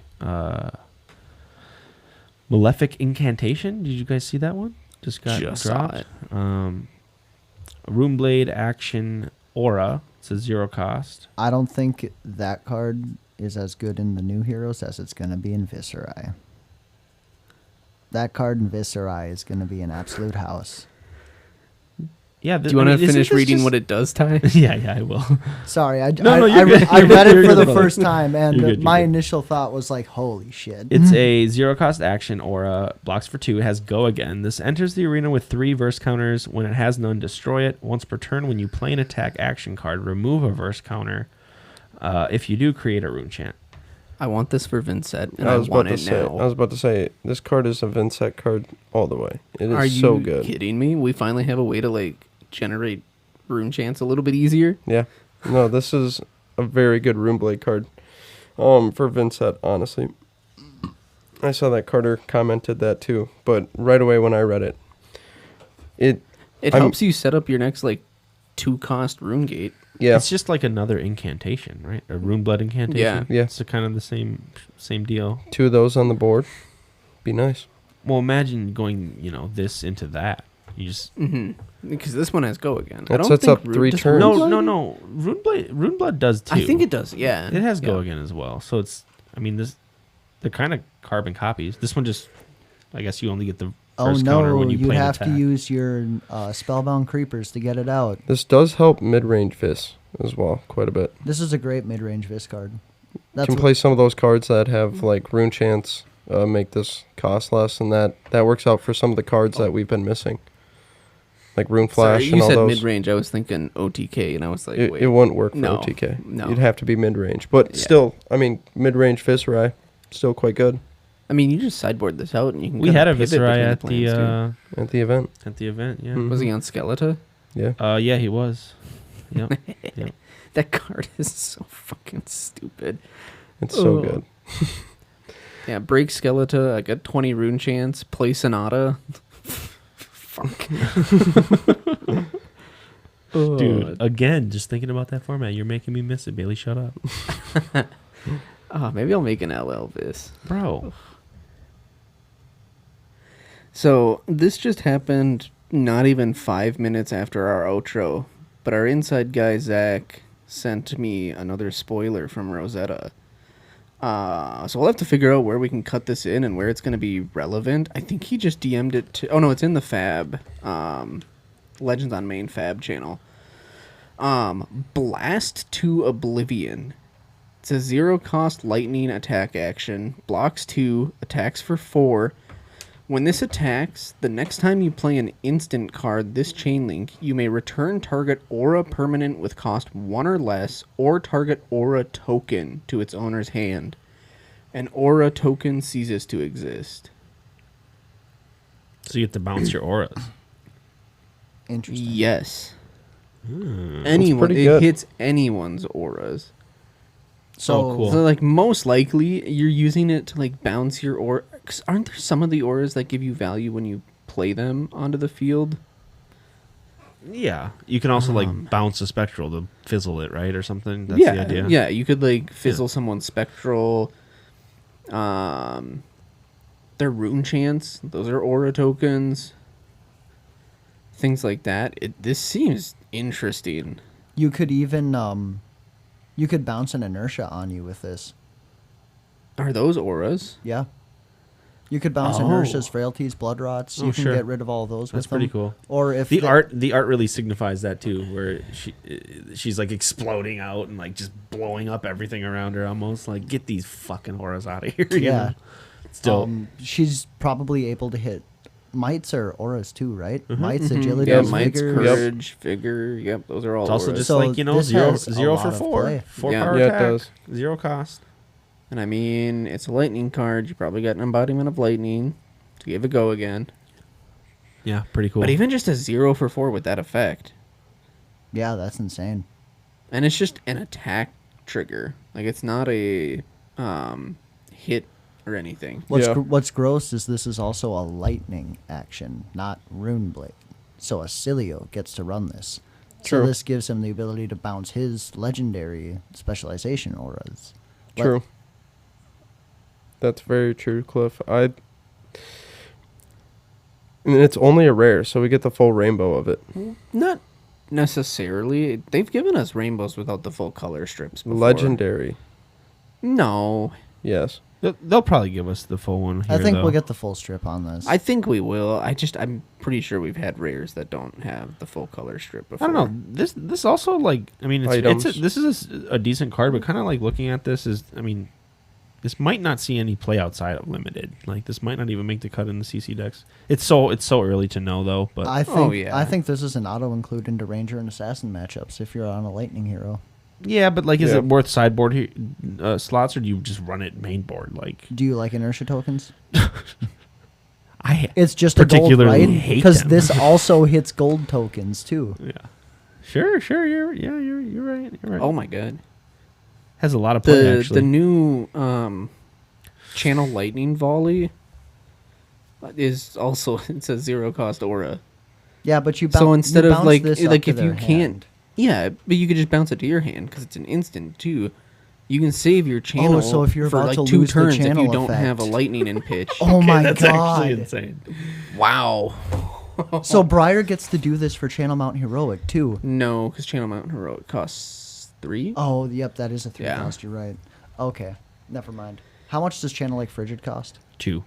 Malefic Incantation. Did you guys see that one? Just got Just saw dropped. it. Runeblade Action Aura. It's a 0 cost. I don't think that card is as good in the new heroes as it's going to be in Viscerai. That card in Viscerai is going to be an absolute house. Yeah. Do you want to finish reading what it does, Ty? Yeah, I will. Sorry, I No, I you're good. I read You're it for good, the brother. first time, and You're good, you're my good. initial thought was like, holy shit. It's a 0 cost action aura, blocks for 2, has go again. This enters the arena with 3 verse counters. When it has none, destroy it. Once per turn, when you play an attack action card, remove a verse counter. If you do, create a rune chant. I want this for Vincent, and I I was want about to it say. now. I was about to say this card is a Vincent card all the way. It is Are you so good. kidding me? We finally have a way to like generate rune chants a little bit easier. Yeah. No, this is a very good Runeblade card. For Vincent, honestly. I saw that Carter commented that too, but right away when I read it, It I'm- helps you set up your next like 2-cost rune gate. yeah. It's just like another incantation, right? A Runeblood incantation. Yeah. Yeah. It's kind of the same deal. 2 of those on the board. Be nice. Well, imagine going, this into that. You just Because this one has go again. That sets up 3 does turns. Runeblood? no. Runeblood does too. I think it does. Yeah, It has go Yeah. again as well. So it's. I mean, this. They're kind of carbon copies. This one just, I guess you only get the Oh first counter no, when you you play an have to attack. use your spellbound creepers to get it out. This does help mid-range Vis as well, quite a bit. This is a great mid-range Vis card. You That's can what- play some of those cards that have like rune chance, make this cost less, and that works out for some of the cards that we've been missing, like rune flash Sorry, and you all said those. mid-range. I was thinking OTK, and I was like, wait. It wouldn't work for No, OTK. no. You'd have to be mid-range, but Yeah. still, I mean, mid-range Viscerai, still quite good I mean, you just sideboard this out, and you can. We kinda had a pivot Viserai between at plans, too. at the event. At the event. Yeah. Mhm. Was he on Skeletor? Yeah, Yeah, he was. Yep. Yep. That card is so fucking stupid. it's so Oh. good. Yeah, break Skeletor. I got 20 rune chance. Play Sonata. Fuck. Oh, Dude, again, just thinking about that format, you're making me miss it, Bailey. Shut up. Oh, maybe I'll make an LL Vis. Bro. So this just happened not even 5 minutes after our outro, but our inside guy Zach sent me another spoiler from Rosetta. So we'll have to figure out where we can cut this in and where it's going to be relevant. I think he just DM'd it to... Oh, no, it's in the Fab. Legends on Main Fab channel. Blast to Oblivion. It's a 0-cost lightning attack action. Blocks 2, attacks for 4. When this attacks, the next time you play an instant card this chain link, you may return target aura permanent with cost 1 or less, or target aura token to its owner's hand. An aura token ceases to exist. So you have to bounce your auras. Interesting. Yes. Hmm. Anyone, pretty it good. hits anyone's auras. So, Oh, cool. So, like, most likely, you're using it to, like, bounce your aura. 'Cause aren't there some of the auras that give you value when you play them onto the field? Yeah. You can also, like, bounce a spectral to fizzle it, right? Or something. That's yeah, the idea. Yeah, you could, like, fizzle someone's spectral. Their rune chance. Those are aura tokens. Things like that. This seems interesting. you could even you could bounce an inertia on you with this. Are those auras? Yeah. You could bounce Oh. inertias, frailties, blood rots. Oh, You can sure. get rid of all those That's with them. pretty cool. Or if The art really signifies that too, where she's like exploding out and like just blowing up everything around her, almost like get these fucking auras out of here. you Yeah. know? Still, she's probably able to hit mites or auras too, right? Mhm. Mites, agility, Yeah, vigor. mine's Yep. courage, vigor. Yep, those are all it's also auras. just So like, you know, this has a zero lot for of 4. play. 4 Yeah. power Yeah, it attack. does. 0 cost. And I mean, it's a lightning card. You probably got an embodiment of lightning to give a go again. Yeah, pretty cool. But even just a 0 for 4 with that effect. Yeah, that's insane. And it's just an attack trigger. Like, it's not a hit or anything. What's Yeah. what's gross is this is also a lightning action, not rune blade. So Acilio gets to run this. So True. this gives him the ability to bounce his legendary specialization auras. True. That's very true, Cliff. And it's only a rare, so we get the full rainbow of it. Not necessarily. They've given us rainbows without the full color strips before. Legendary. No. Yes. They'll probably give us the full one here, I think though. we'll get the full strip on this. I think we will. I'm pretty sure we've had rares that don't have the full color strip before. I don't know. This also, like, I mean, Items. this is a decent card, but kind of like looking at this is, I mean, this might not see any play outside of limited. Like, this might not even make the cut in the CC decks. It's so early to know though. But I think Oh, yeah. I think this is an auto include into Ranger and Assassin matchups if you're on a Lightning hero. yeah, but like, is Yeah. it worth sideboard slots, or do you just run it main board? Like, Do you like inertia tokens? I It's just a gold, particularly right? hate Because them. this also hits gold tokens too. yeah, sure, you're right. You're right. Oh my god. Has a lot of play The actually. new channel lightning volley is also it's a 0 cost aura. Yeah, but you So instead you of bounce like this up like to if you their can't hand. yeah, but you could just bounce it to your hand because it's an instant too. You can save your channel so if you're for about like to 2 lose the turns if channel you don't effect. have a lightning in pitch. Oh Okay, my that's god! actually insane. Wow. So Briar gets to do this for Channel Mountain Heroic too. No, because Channel Mountain Heroic costs 3. Oh, yep, that is a 3 Yeah. cost. You're right. Okay, never mind. How much does Channel Lake Frigid cost? 2.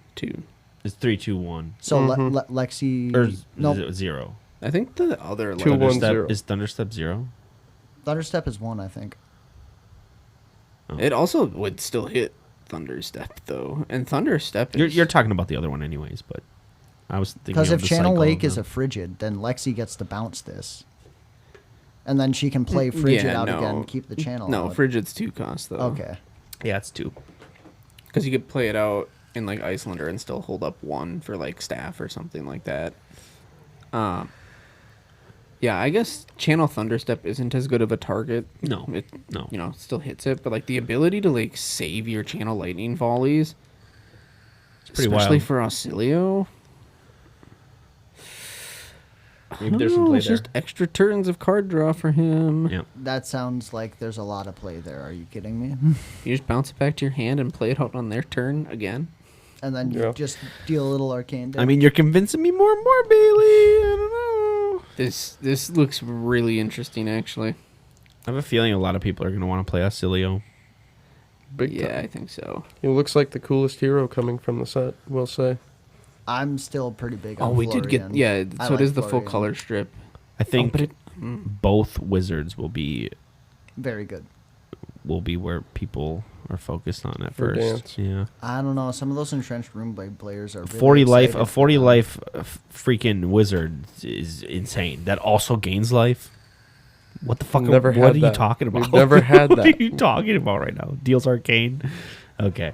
It's 3, 2, 1. So Lexi... Or Nope. 0. I think the other... 2, 1, 0. Is Thunderstep 0? Thunderstep is 1, I think. Oh. It also would still hit Thunderstep, though. And Thunderstep is... You're talking about the other one anyways, but I was thinking Because of if the Channel cycle Lake of is the- a Frigid, then Lexi gets to bounce this. And then she can play Frigid out again and keep the channel No, out. Frigid's 2 cost, though. Okay. Yeah, it's 2. Because you could play it out in, like, Icelander and still hold up 1 for, like, staff or something like that. Yeah, I guess Channel Thunderstep isn't as good of a target. No, It, no. You know, still hits it, but, like, the ability to, like, save your Channel Lightning volleys, pretty especially wild. for Auxilio... Maybe there's some Oh, play it's there. just extra turns of card draw for him. Yeah. That sounds like there's a lot of play there. Are you kidding me? You just bounce it back to your hand and play it out on their turn again. And then you Yeah. just deal a little arcane damage. I mean, you're convincing me more and more, Bailey. I don't know. This looks really interesting, actually. I have a feeling a lot of people are going to want to play Auxilio. Big Yeah, time. I think so. He looks like the coolest hero coming from the set, we'll say. I'm still pretty big on Oh, we did get... Florian. Yeah, I so it like is the full Florian. color strip. I think but it... both wizards will be Very good. where people are focused on at For first. dance. Yeah. I don't know. Some of those entrenched Roomblade players are really 40 life, excited a for 40 them. life freaking wizard is insane. That also gains life. What the fuck? Never what had are you that. talking about? We've never had What that. are you talking about right now? Deals arcane. Okay.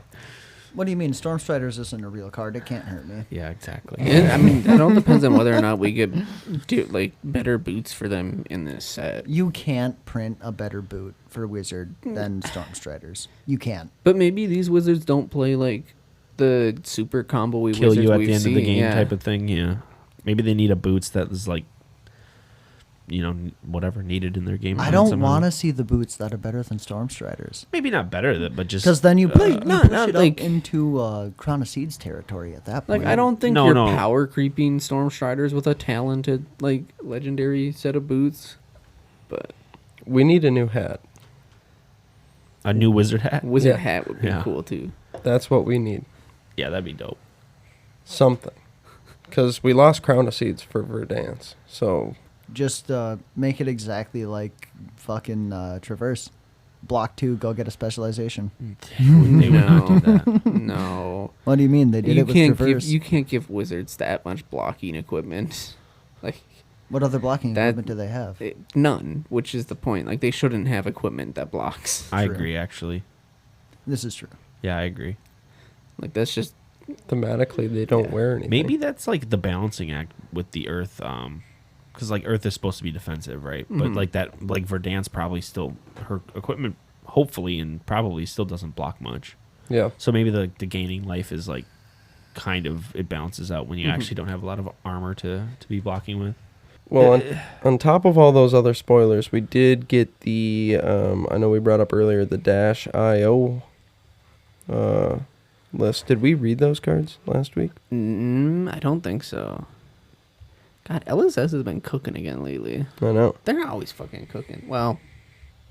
What do you mean? Stormstriders isn't a real card. It can't hurt me. Yeah, exactly. I mean, it all depends on whether or not we get like better boots for them in this set. You can't print a better boot for Wizard than Stormstriders. You can't. But maybe these wizards don't play like the super combo we Kill wizards you at we've the end seen. of the game Yeah. type of thing. Yeah. Maybe they need a boots that is like, whatever needed in their game. I plan don't somehow. want to see the boots that are better than Stormstriders. Maybe not better, but just Because then you push, you not- push not it like- up into Crown of Seeds territory at that point. Like I don't think No, you're no. power creeping Stormstriders with a talented like legendary set of boots, but We need a new hat. a new wizard hat. wizard Yeah. hat would be Yeah. cool too. That's what we need. Yeah, that'd be dope. Something. Because we lost Crown of Seeds for Verdance. So, Just make it exactly like fucking Traverse. Block 2, go get a specialization. They would not do that. No, What do you mean? They did you it with can't Traverse. give you can't give wizards that much blocking equipment. Like What other blocking that- equipment do they have? none, which is the point. Like they shouldn't have equipment that blocks. I True. agree, actually. This is true. Yeah, I agree. Like that's just thematically, they don't Yeah. wear anything. Maybe that's like the balancing act with the Earth, because like Earth is supposed to be defensive, right? But like that, like Verdance probably still her equipment, hopefully and probably still doesn't block much. Yeah. So maybe the gaining life is like kind of it balances out when you actually don't have a lot of armor to be blocking with. Well, on top of all those other spoilers, we did get the, I know we brought up earlier, the Dash IO list. Did we read those cards last week? I don't think so. God, LSS has been cooking again lately. I know. They're always fucking cooking. Well,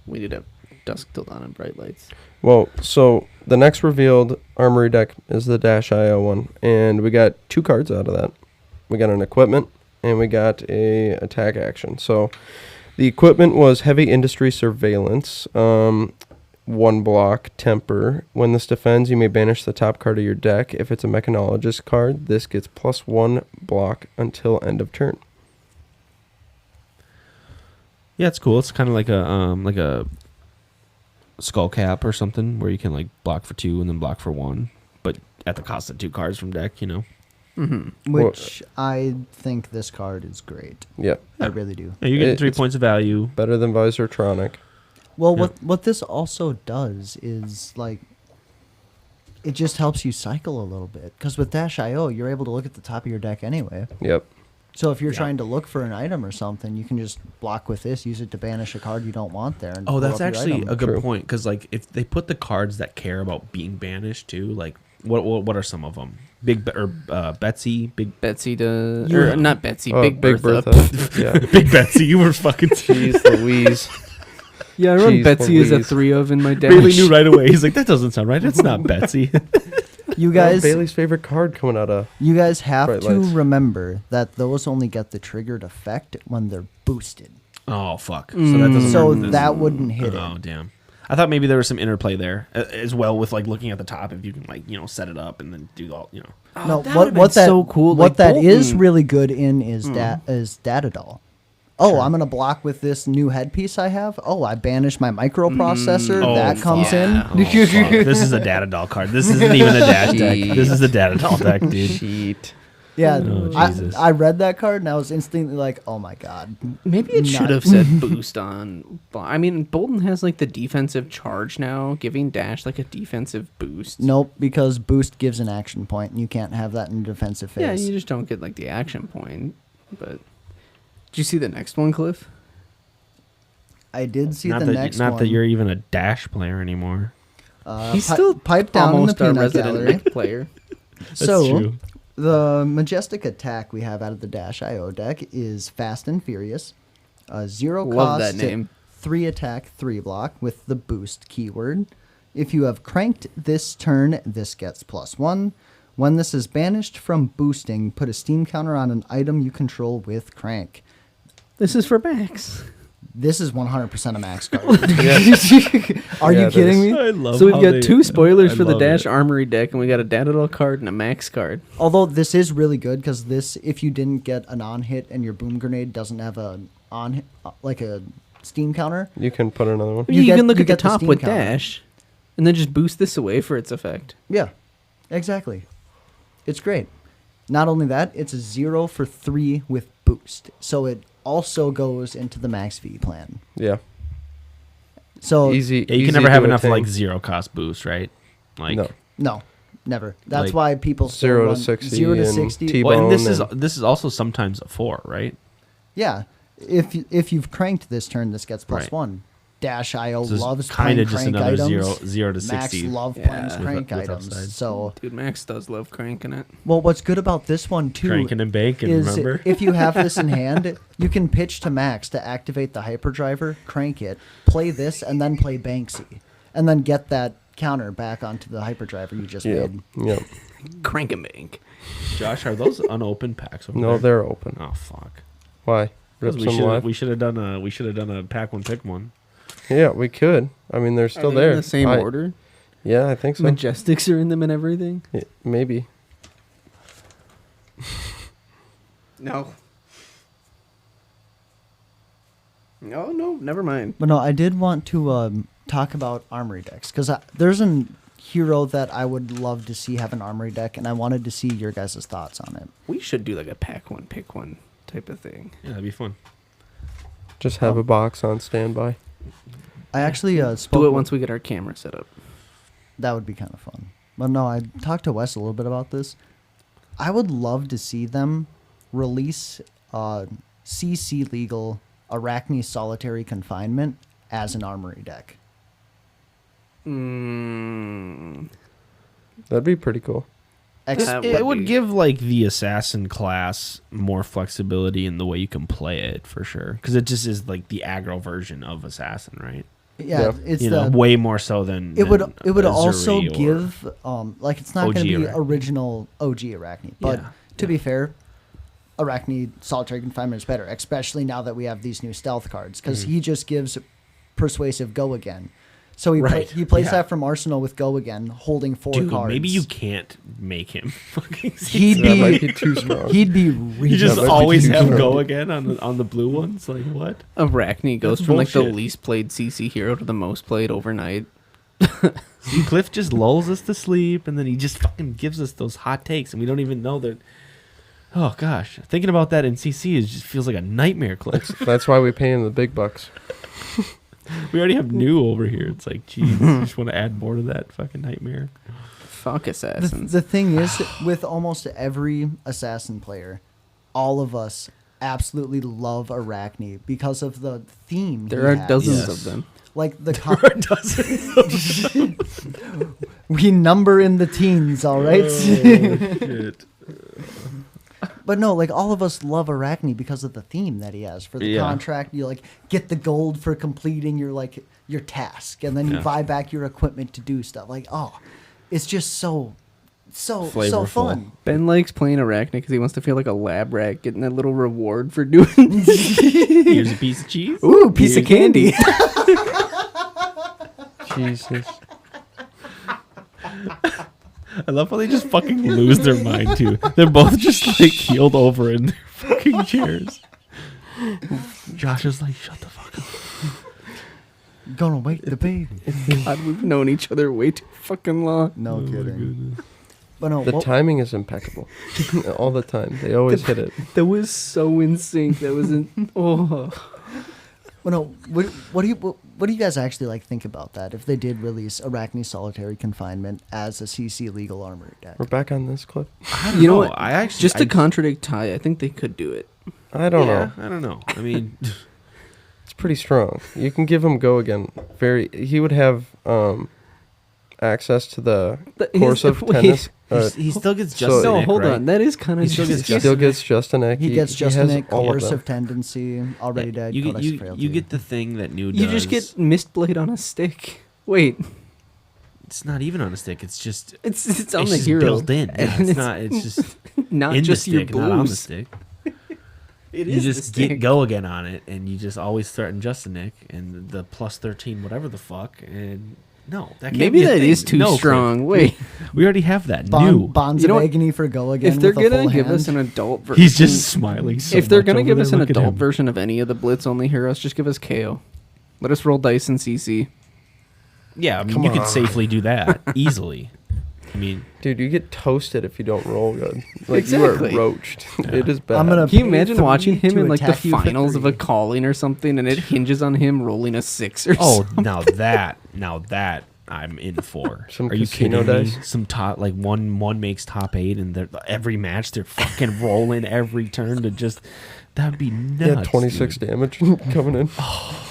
we did have Dusk Till Dawn and Bright Lights. Well, so the next revealed Armory deck is the Dash IO one, and we got 2 cards out of that. We got an equipment, and we got a attack action. So the equipment was Heavy Industry Surveillance, 1 block, Temper. When this defends, you may banish the top card of your deck. If it's a Mechanologist card, this gets +1 block until end of turn. Yeah, it's cool. It's kind of like a skull cap or something where you can like block for 2 and then block for 1, but at the cost of 2 cards from deck. Which I think this card is great. Yeah, I really do. Yeah, you're getting 3 It's- points of value. better than Visortronic. Well, Yeah. what this also does is like it just helps you cycle a little bit because with Dash IO you're able to look at the top of your deck anyway. Yep. So if you're Yeah. trying to look for an item or something, you can just block with this, use it to banish a card you don't want there. And Oh, pull that's up your actually item. a good True. point because like if they put the cards that care about being banished too, like what are some of them? Betsy, Big Betsy does, You- or not Betsy, Oh, Big Bertha. yeah. Big Betsy. You were fucking. Jeez Louise. Yeah, I run Jeez Betsy as a Louise. 3 of in my dash. Bailey knew right away. He's like, that doesn't sound right. It's not Betsy. You guys, Bailey's favorite card coming out of. you guys have Bright to lights. remember that those only get the triggered effect when they're boosted. Oh, fuck. So that doesn't So work with this. that wouldn't hit Oh, it. damn. I thought maybe there was some interplay there as well with like looking at the top if you can like, set it up and then do all, No, that what would've what been that so cool, what like that is Bolton. really good in is data doll. Oh, I'm gonna block with this new headpiece I have. Oh, I banish my microprocessor. that comes in. Oh, fuck. This is a data doll card. This isn't even a dash deck. This is a data doll deck, dude. Cheat. Yeah, Oh, I, Jesus. I read that card and I was instantly like, oh my god. Maybe it should Not- have said boost on. I mean, Bolton has like the defensive charge now, giving dash like a defensive boost. Nope, because boost gives an action point, and you can't have that in defensive phase. Yeah, you just don't get like the action point. But did you see the next one, Cliff? I did see Not the that, next not one. that you're even a dash player anymore. He's pi- still pipe down in the almost our peanut resident gallery. mech player. So true. the majestic attack we have out of the Dash IO deck is Fast and Furious. 0 Love cost, that name. 3 attack, 3 block with the boost keyword. If you have cranked this turn, this gets +1. When this is banished from boosting, put a steam counter on an item you control with crank. This is for Max. This is 100% a max card. Are Yeah, you it kidding is. me? I love So we've how got they- 2 spoilers I for the love Dash it. Armory deck, and we got a Datadol card and a Max card. Although this is really good because this, if you didn't get an on hit and your boom grenade doesn't have a on hit, like a steam counter, You can put another one. You You, get- can look you at the get the top steam with counter. Dash, and then just boost this away for its effect. yeah, exactly. It's great. Not only that, it's a 0 for 3 with boost, so it also goes into the max V plan. Yeah. So Easy. Yeah, you easy can never to have enough attain. like 0 cost boost, right? Like No. no, never. That's Like, why people still 0 to run 60 0 to and 60. T- Well, and this T-bone is this is also sometimes a 4, right? Yeah, if you've cranked this turn, this gets Right. +1. Dash IO So loves it's kind of playing just crank another items. 0 to Max 60. love Yeah. playing With- crank with items. upside. So, Dude, Max does love cranking it. well, what's good about this one too Cranking and banking, is remember? if you have this in hand, you can pitch to Max to activate the hyperdriver, crank it, play this, and then play Banksy, and then get that counter back onto the hyperdriver you just Yep. made. Yep. Crank and bank. Josh, are those unopened packs over No, there? they're open. Oh fuck. Why? Rip some live? We should have done a pack one pick one. Yeah, we could. I mean, they're still Are they there. in the same I- order? Yeah, I think so. Majestics are in them and everything? Yeah, maybe. No. No, never mind. But no, I did want to talk about armory decks because there's a hero that I would love to see have an armory deck, and I wanted to see your guys' thoughts on it. We should do like a pack one, pick one type of thing. Yeah, that'd be fun. Just have a box on standby. I actually spoke. Do it with- once we get our camera set up. That would be kind of fun. But no, I talked to Wes a little bit about this. I would love to see them release CC legal Arachne Solitary Confinement as an armory deck. That'd be pretty cool. That It would would be- give like the assassin class more flexibility in the way you can play it for sure, because it just is like the aggro version of assassin, right? Yeah, Yeah. it's You know, the way more so than it would than also Azuri or- give like it's not OG going to be Arachne. original OG Arachne, but Yeah, to yeah. be fair, Arachne Solitary Confinement is better, especially now that we have these new stealth cards because he just gives persuasive go again. So Right, he plays yeah. that from Arsenal with go again, holding 4 Dude, cards. maybe you can't make him fucking. He'd That might be be too strong. he'd be really You just might be always too have strong. go again on the blue ones. Like what? Arachne goes That's from like the bullshit. least played CC hero to the most played overnight. See, Cliff just lulls us to sleep, and then he just fucking gives us those hot takes, and we don't even know that. Oh gosh, thinking about that in CC is just feels like a nightmare, Cliff. That's why we pay him the big bucks. We already have new over here. It's like, geez, I just want to add more to that fucking nightmare. Fuck assassins. the thing is, with almost every assassin player, all of us absolutely love Arachne because of the theme. there he are has. dozens Yes. of them. Like the Doesn't. we number in the teens, all right. Shit. But no, like all of us love Arachne because of the theme that he has for the Yeah. contract. You like get the gold for completing your task, and then you buy back your equipment to do stuff. Like, oh, it's just so Flavorful. fun. Ben likes playing Arachne because he wants to feel like a lab rat getting a little reward for doing. Here's a piece of cheese. Ooh, piece of candy. Jesus. I love how they just fucking lose their mind too. They're both just like keeled over in their fucking chairs. Josh is like, shut the fuck up. Gonna wake the baby. God, we've known each other way too fucking long. No kidding. But no, The timing is impeccable. All the time. They always hit it. That was so in sync. That was in. Oh. well, no. What do you guys actually like think about that? If they did release Arachne Solitary Confinement as a CC legal armory deck, We're back on this clip. You know what? I actually Just to contradict Ty, I think they could do it. I don't know. I don't know. I mean, It's pretty strong. You can give him go again. He would have access to the course of tennis. he still gets so- just No, Nick, hold right? on. That is kind of. He still gets He still gets just a neck. he gets just has a all of course them. of tendency, already dead. You Codex get of Frailty. you get the thing that new does. You just get Mistblade on a stick. Wait, It's not even on a stick. It's just it's on it's the just hero. built in. Yeah, And it's not. It's just not in just the your stick, not on the blues. stick. It You is just the get stick. go again on it, and you just always start in just a Nick and the plus 13, whatever the fuck. And no, that can't Maybe be a that thing. is too No, Cliff. strong. Wait, We already have that new. Bonds You know of what? Agony for go again. if they're with a gonna full give hand. us an adult version, He's just smiling. So if they're much gonna over give there. us an Look at adult him. version of any of the Blitz only heroes, just give us KO. Let us roll dice in CC. Yeah, I mean, Come you could on. safely do that easily. I mean, Dude, you get toasted if you don't roll good. Like Exactly. you are roached. It is bad. I'm gonna- Can you Pay imagine 3 watching him to in like the attack you for finals of a 3. calling or something, and it hinges on him rolling a 6 or oh, something? now that I'm in for. Some Are you casino kidding me? dice? Some top like one makes top 8, and every match they're fucking rolling every turn to just. That'd be nuts. Yeah, 26 dude. damage coming in.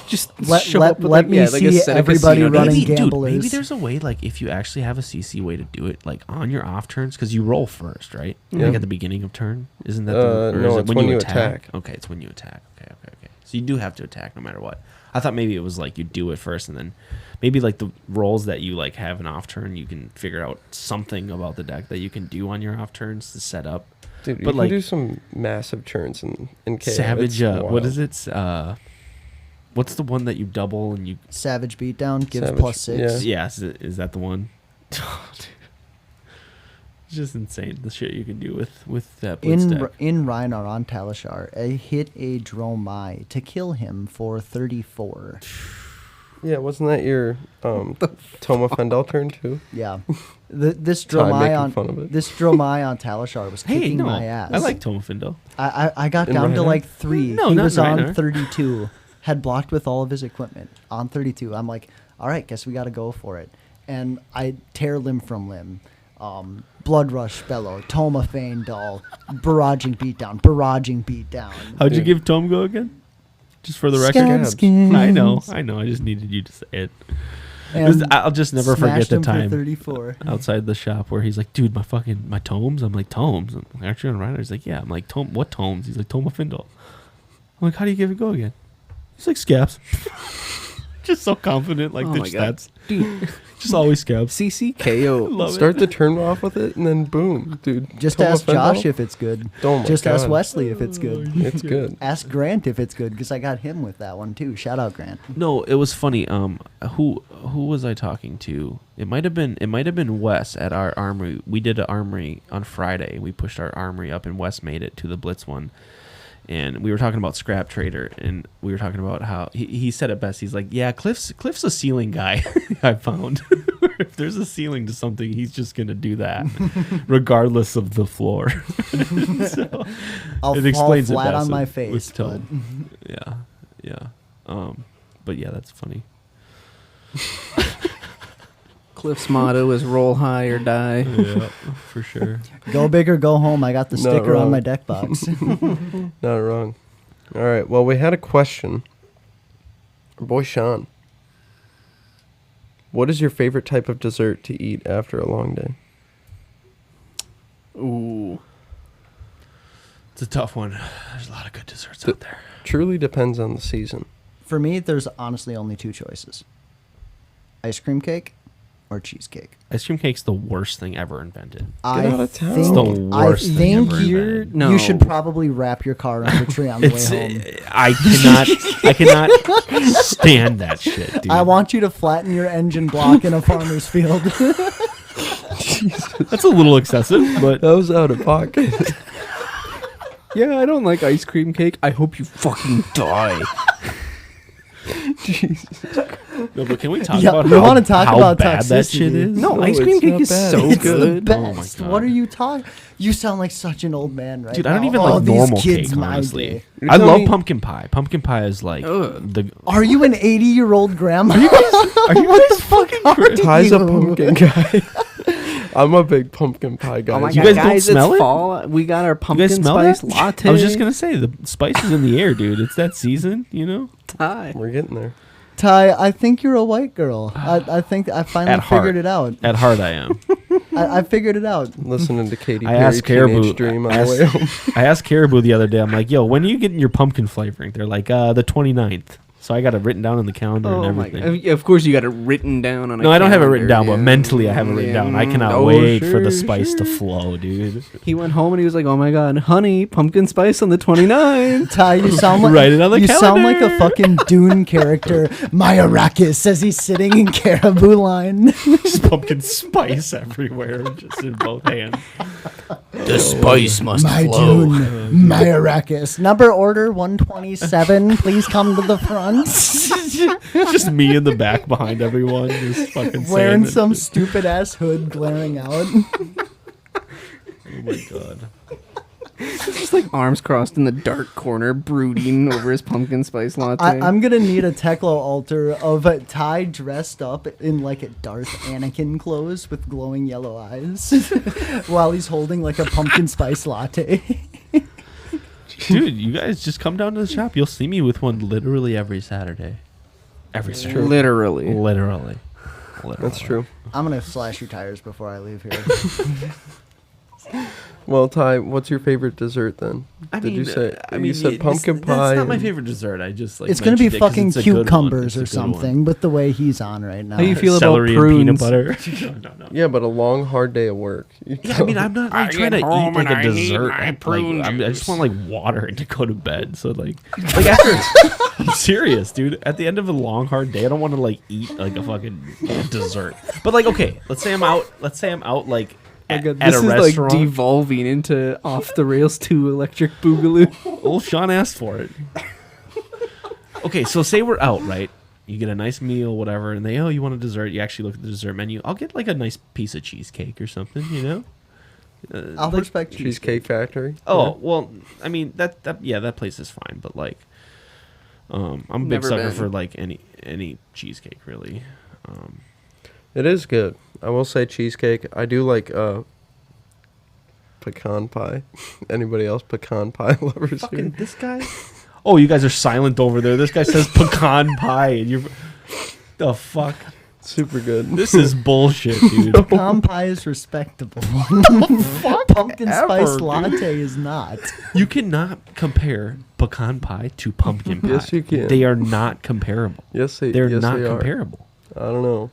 Just Let- show let- up with, let like, me yeah, like a see set of everybody casino running dice. Maybe, dude, gamblers. maybe there's a way, like, if you actually have a CC way to do it, like, on your off turns, because you roll first, right? Yeah. Like, at the beginning of turn? Isn't that or no, is it it's when you attack. Okay, it's when you attack. Okay. So you do have to attack no matter what. I thought maybe it was, like, you do it first, and then maybe, like, the rolls that you, like, have an off turn, you can figure out something about the deck that you can do on your off turns to set up. Dude, you But, can like, do some massive turns in KO. Savage, It's what wild. is it? What's the one that you double and you... Savage Beatdown gives Savage, plus 6. yeah. Yeah, is that the one? It's just insane the shit you can do with that blitz deck. In Rhinar on Talishar, I hit a Dromai to kill him for 34. Yeah, wasn't that your Toma Fendel turn too? Yeah, this Ty making Dromai fun of on it. this Dromai on Talishar was Hey, kicking no, my ass. I like Tomafindo. I got In down to Rhinar? like 3. No, he not was in on Rhinar. 32. Had blocked with all of his equipment on 32. I'm like, all right, guess we got to go for it. And I tear limb from limb. Blood Rush Bellow, Toma Feindal, barraging beatdown. How'd you Dude. give Tom go again? Just for the record. Scabs. I know. I just needed you to say it. And I'll just never forget smashed the him for time 34. outside the shop where he's like, dude, my tomes. I'm like, tomes. I'm like, aren't you on Rhinar? He's like, yeah. I'm like, what tomes? He's like, Tomafindo. I'm like, how do you give it go again? He's like, scabs. Just so confident, like Oh the my God. stats. Dude, Just always scabs. CC KO. Love Start the turn off with it, and then boom, dude. Just Toma ask Fendel? Josh if it's good. Oh my Just ask God. Wesley if it's good. It's good. Ask Grant if it's good, because I got him with that one too. Shout out Grant. No, it was funny. Who was I talking to? It might have been Wes at our armory. We did an armory on Friday. We pushed our armory up, and Wes made it to the Blitz one. And we were talking about Scrap Trader, and we were talking about how he said it best. He's like, "Yeah, Cliff's a ceiling guy." I found if there's a ceiling to something, he's just gonna do that, regardless of the floor. So, I'll it fall explains it flat best on my with face. But tone. Yeah. But yeah, that's funny. Cliff's motto is roll high or die. Yeah, for sure. go big or go home. I got the Not sticker on wrong. my deck box. Not wrong. All right. Well, we had a question. Our boy Sean. What is your favorite type of dessert to eat after a long day? Ooh. It's a tough one. There's a lot of good desserts out there. Truly depends on the season. For me, there's honestly only two choices: ice cream cake or cheesecake. Ice cream cake's the worst thing ever invented. I out of town. think, It's the worst I thing think ever invented. No. you should probably wrap your car under a tree on the way It's, home. I cannot stand that shit, dude. I want you to flatten your engine block in a farmer's field. That's a little excessive, but That was out of pocket. Yeah, I don't like ice cream cake. I hope you fucking die. no. But can we talk Yeah, about we how, wanna talk how about bad that toxicity. shit is? No, No, ice cream it's cake not is bad. so It's the good. Oh my best. God. What are you talking? You sound like such an old man right Dude, now. I don't even Oh, like these normal kids cake, my honestly. day. You're I telling love me- pumpkin pie. Pumpkin pie is like Ugh. the. Are you an 80-year-old grandma? Are you what the fuck are Ty's you? a pumpkin guy. I'm a big pumpkin pie guy. Oh my You god, guys don't guys, smell it's it? fall. We got our You pumpkin guys smell spice that? latte. I was just gonna say the spice is in the air, dude. It's that season, you know. Hi. We're getting there. Ty, I think you're a white girl. I think I finally At heart. figured it out. At heart, I am. I figured it out. Listening to Katy I Perry asked Caribou. Teenage Dream on I the way home. I asked Caribou the other day. I'm like, "Yo, when are you getting your pumpkin flavoring?" They're like, "The 29th." So I got it written down in the calendar and Oh my everything. god. Of course you got it written down on a No, I don't have it written down, calendar, but yeah. mentally I have it written down. I cannot Oh, wait for the sure, spice to sure. flow, dude. He went home and he was like, "Oh my god, honey, pumpkin spice on the 29th." Ty, you sound like Write it on the you sound like a calendar. fucking Dune character. My Arrakis as he's sitting in Caribou line. Just pumpkin spice everywhere, just in both hands. The spice must My Dune, my Arrakis. Number order 127. Please come to the front. Just me in the back behind everyone, just fucking Wearing saying some it. stupid ass hood glaring out. Oh my god. Just like arms crossed in the dark corner, brooding over his pumpkin spice latte. I'm gonna need a Teklo altar of a Ty dressed up in like a Darth Anakin clothes with glowing yellow eyes, while he's holding like a pumpkin spice latte. Dude, you guys just come down to the shop. You'll see me with one literally every Saturday. Every Saturday. Literally. Literally. That's true. I'm gonna slash your tires before I leave here. Well, Ty, what's your favorite dessert then? I Did mean, you say? I you mean, said pumpkin pie. That's not my and- favorite dessert. I just like. It's gonna be mentioned it 'cause fucking it's a good one. cucumbers It's or a good one. something, with the way he's on right now. How you feel about Celery and peanut prunes? butter. no. Yeah, but a long, hard day of work. Yeah, I mean, I'm not like, trying to eat like a dessert. I just want like water and to go to bed. So like after, I'm serious, dude. At the end of a long, hard day, I don't want to like eat like a fucking dessert. But like, okay, let's say I'm out like Oh my at, God, at this a is restaurant. like devolving into Off the Rails 2 Electric Boogaloo. Well, Sean asked for it. Okay, so say we're out, right? You get a nice meal, whatever, and you want a dessert. You actually look at the dessert menu. I'll get like a nice piece of cheesecake or something, you know? I'll like- respect cheesecake. Cheesecake Factory. Oh, well, I mean that place is fine, but like I'm a big Never sucker been. for like any cheesecake really. It is good. I will say cheesecake. I do like pecan pie. Anybody else pecan pie lovers here? Fucking this guy. Oh, you guys are silent over there. This guy says pecan pie and you're the fuck. Super good. This is bullshit, dude. Pecan pie is respectable. Pumpkin spice dude. latte is not. You cannot compare pecan pie to pumpkin pie. Yes, you can. They are not comparable. Yes, They're yes, not they are. comparable. I don't know.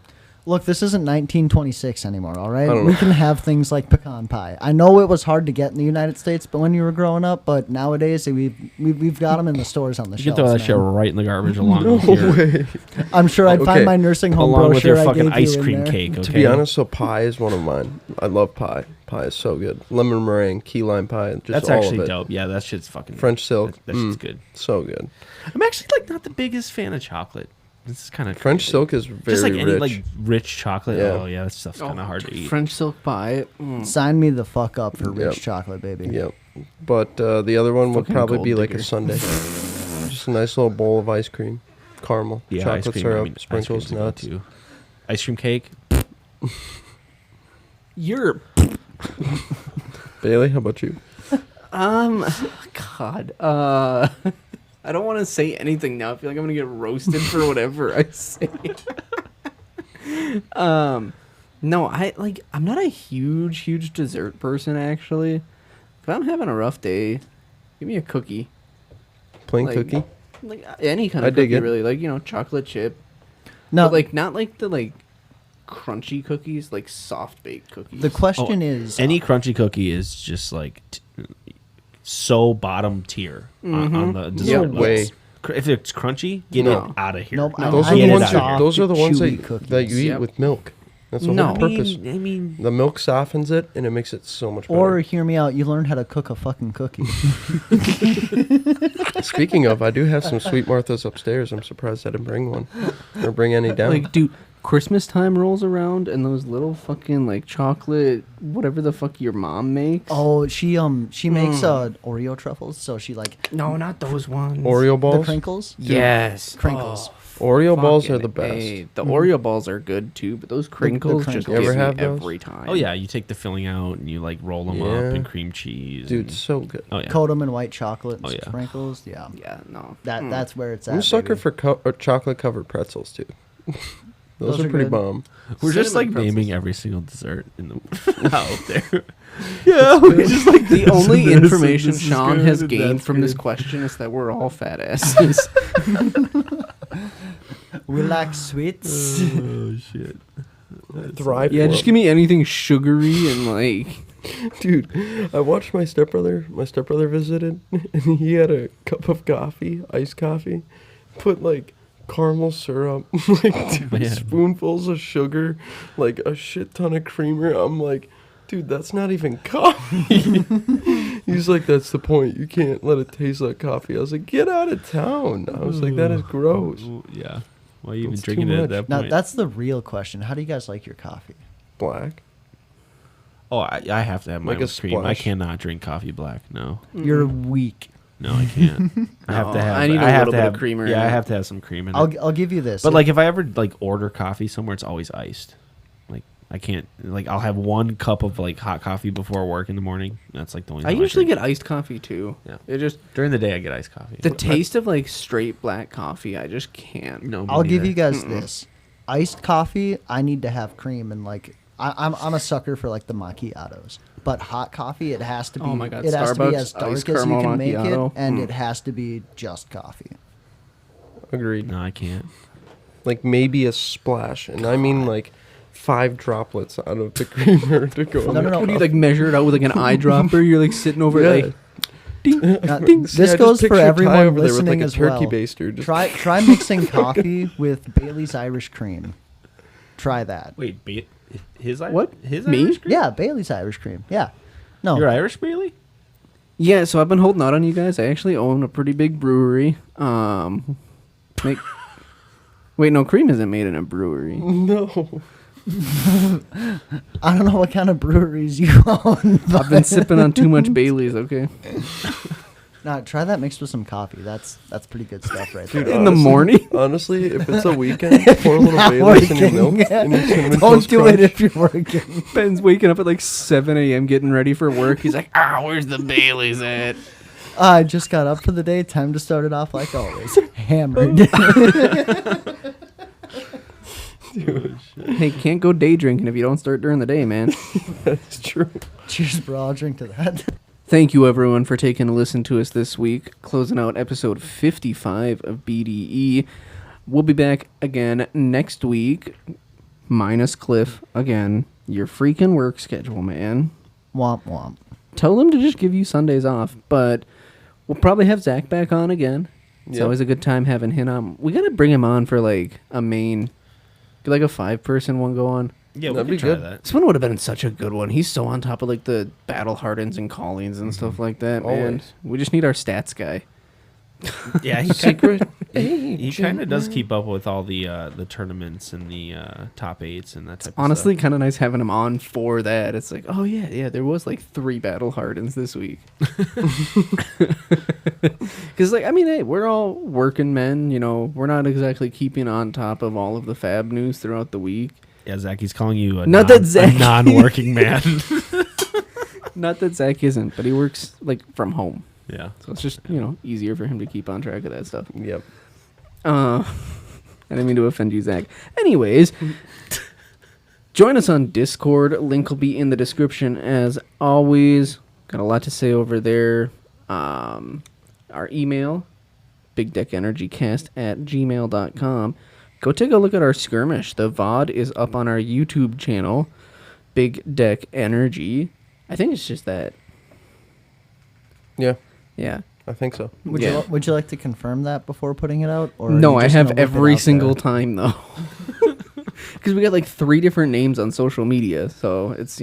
Look, this isn't 1926 anymore, all right? I don't We know. can have things like pecan pie. I know it was hard to get in the United States, but when you were growing up, but nowadays we've got them in the stores on the You shelves. can throw that man. shit right in the garbage along No with your, way. I'm sure I'd Okay. find my nursing home along with brochure your I fucking gave ice you in cream there. cake. Okay? To be honest, so pie is one of mine. I love pie. Pie is so good. Lemon meringue, key lime pie, just that's all actually of it. dope. Yeah, that shit's fucking French silk. That shit's Mm. good. So good. I'm actually like not the biggest fan of chocolate. This is kind of French silk is very just like any rich. like rich chocolate. Yeah. Oh yeah, that stuff's kind of hard to eat. French silk pie. Mm. Sign me the fuck up for rich Yep. chocolate, baby. Yep. But the other one would Fucking probably gold be like digger. a sundae. Just a nice little bowl of ice cream, caramel, Yeah, chocolate ice cream. syrup, I mean, sprinkles, ice cream's a nuts. go-to. Ice cream cake. You're Bailey, how about you? God. I don't want to say anything now. I feel like I'm gonna get roasted for whatever I say. No, I'm not a huge dessert person actually. If I'm having a rough day, Give me a cookie. Plain Like- cookie. Like any kind I of dig cookie, it. really. Like, chocolate chip. No, But, like, not like the, like, crunchy cookies, like soft baked cookies. the question is Any crunchy cookie is just like so bottom tier on the dessert No way. list. If it's crunchy, get No. it out of here. Nope, No. Those I are the need ones. soft, Those are the ones chewy that cookies. you eat Yep. with milk. That's the No. whole purpose. I mean, The milk softens it and it makes it so much better. Or hear me out. You learn how to cook a fucking cookie. Speaking of, I do have some Sweet Marthas upstairs. I'm surprised I didn't bring one or bring any down. Like, dude, Christmas time rolls around and those little fucking, like, chocolate, whatever the fuck your mom makes. Oh, she makes Oreo truffles. So she like No, not those ones. Oreo the balls. crinkles. Yes. Crinkles. Oh, Oreo balls are fucking the best. A. The Oreo balls are good, too, but those crinkles just crinkles. get You ever me have those? every time. oh yeah, you take the filling out and you like roll them Yeah. up in cream cheese. Dude, and- so good. oh yeah. Coat them in white chocolate and Oh, yeah. sprinkles. Yeah, Yeah, no. that's where it's at. I'm a sucker baby. for chocolate covered pretzels too. Those Those are are pretty good. bomb. We're just like Cinnamon naming pretzels. every single dessert in the out there. Yeah, we just like the only this, information this is Sean good, has and gained that's from this good. question is that we're all fat asses. We like sweets. Oh shit. Thrive. Yeah, for just 'em. give me anything sugary and like. Dude, I watched my stepbrother. My stepbrother visited, and he had a cup of coffee, iced coffee, put like caramel syrup, like 2 Man. spoonfuls of sugar, like a shit ton of creamer. I'm like, dude, that's not even coffee. He's like, that's the point. You can't let it taste like coffee. I was like, get out of town. I was like, that is gross. Yeah. Why are you even It's drinking too it at much. that Now point? that's the real question. How do you guys like your coffee? Black. Oh, I have to have mine Like a with cream. I splash. cannot drink coffee black. No, You're weak. no, I can't. I have No, to have. I need a have little to bit of have, creamer Yeah, in I it. have to have some cream in it. I'll give you this. But like, if I ever like order coffee somewhere, it's always iced. Like, I can't. Like, I'll have 1 cup of like hot coffee before work in the morning. That's like the only. I time usually drink. get iced coffee too. Yeah. It just during the day. I get iced coffee. the taste of like straight black coffee. I just can't. No, me I'll give neither. you guys this. Iced coffee, I need to have cream and like I'm a sucker for like the macchiatos. But hot coffee, it has to be. Oh my God, it has to be Starbucks as dark iced as you caramel can make it, macchiato. and it has to be just coffee. Agreed. No, I can't. Like maybe a splash, and I mean like 5 droplets out of the creamer to go. in No, the no, What do you coffee. like measure it out with like an eyedropper? You're like sitting over Yeah. like ding, Now, ding. See, I this just goes for picture Ty everyone over there with, listening like, a as turkey well. baster. Just Try mixing coffee with Bailey's Irish Cream. Try that. Wait, his What? His Me? Irish cream? Yeah, Bailey's Irish Cream. Yeah. No. You're Irish, Bailey? Yeah, so I've been holding out on you guys. I actually own a pretty big brewery. Wait, no, cream isn't made in a brewery. no. I don't know what kind of breweries you own. I've been sipping on too much Bailey's. Okay, Nah, try that mixed with some coffee. That's pretty good stuff right Dude, there. in the honestly- morning. Honestly, if it's a weekend, pour a little Not Baileys in your working. milk and your cinnamon Don't toast do crunch. it if you're working. Ben's waking up at like 7 a.m. getting ready for work. He's like, where's the Bailey's at? I just got up for the day. Time to start it off like always. Hammered. Hey, can't go day drinking if you don't start during the day, man. That's true. Cheers, bro. I'll drink to that. Thank you, everyone, for taking a listen to us this week. Closing out episode 55 of BDE. We'll be back again next week, minus Cliff again. Your freaking work schedule, man. Womp womp. Tell them to just give you Sundays off, but we'll probably have Zach back on again. It's Yep. always a good time having him on. We got to bring him on for like a main, like a 5-person one go on. Yeah, That'd we be could try good. that. This one would have been such a good one. He's so on top of like the battle hardens and callings and stuff like that, man. Always. We just need our stats guy. Yeah, he Secret. he kind of does keep up with all the tournaments and the top 8s and that type Honestly, of kind of nice having him on for that. It's like, oh yeah, there was like 3 battle hardens this week. Because like, I mean, hey, we're all working men. You know, we're not exactly keeping on top of all of the fab news throughout the week. stuff. Yeah, Zach, he's calling you a, Not that Zach- a non-working man. Not that Zach isn't, but he works like from home, Yeah. so it's just easier for him to keep on track of that stuff. Yep. I didn't mean to offend you, Zach. Anyways, join us on Discord. Link will be in the description as always. Got a lot to say over there. Our email, bigdeckenergycast@gmail.com. Go take a look at our skirmish. The VOD is up on our YouTube channel, Big Deck Energy. I think it's just that. Yeah, Yeah. I think so. Would you like to confirm that before putting it out? Or No, are you I just have gonna whip it every out single there? time, though. Because we got like 3 different names on social media, so it's,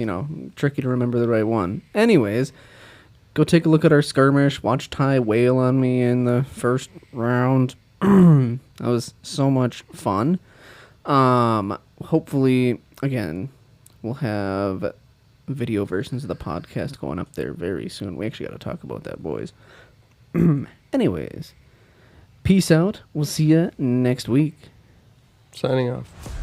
tricky to remember the right one. Anyways, go take a look at our skirmish. Watch Ty wail on me in the first round. That was so much fun. Hopefully, again, we'll have video versions of the podcast going up there very soon. We actually got to talk about that, boys. Anyways, peace out. We'll see you next week. Signing off.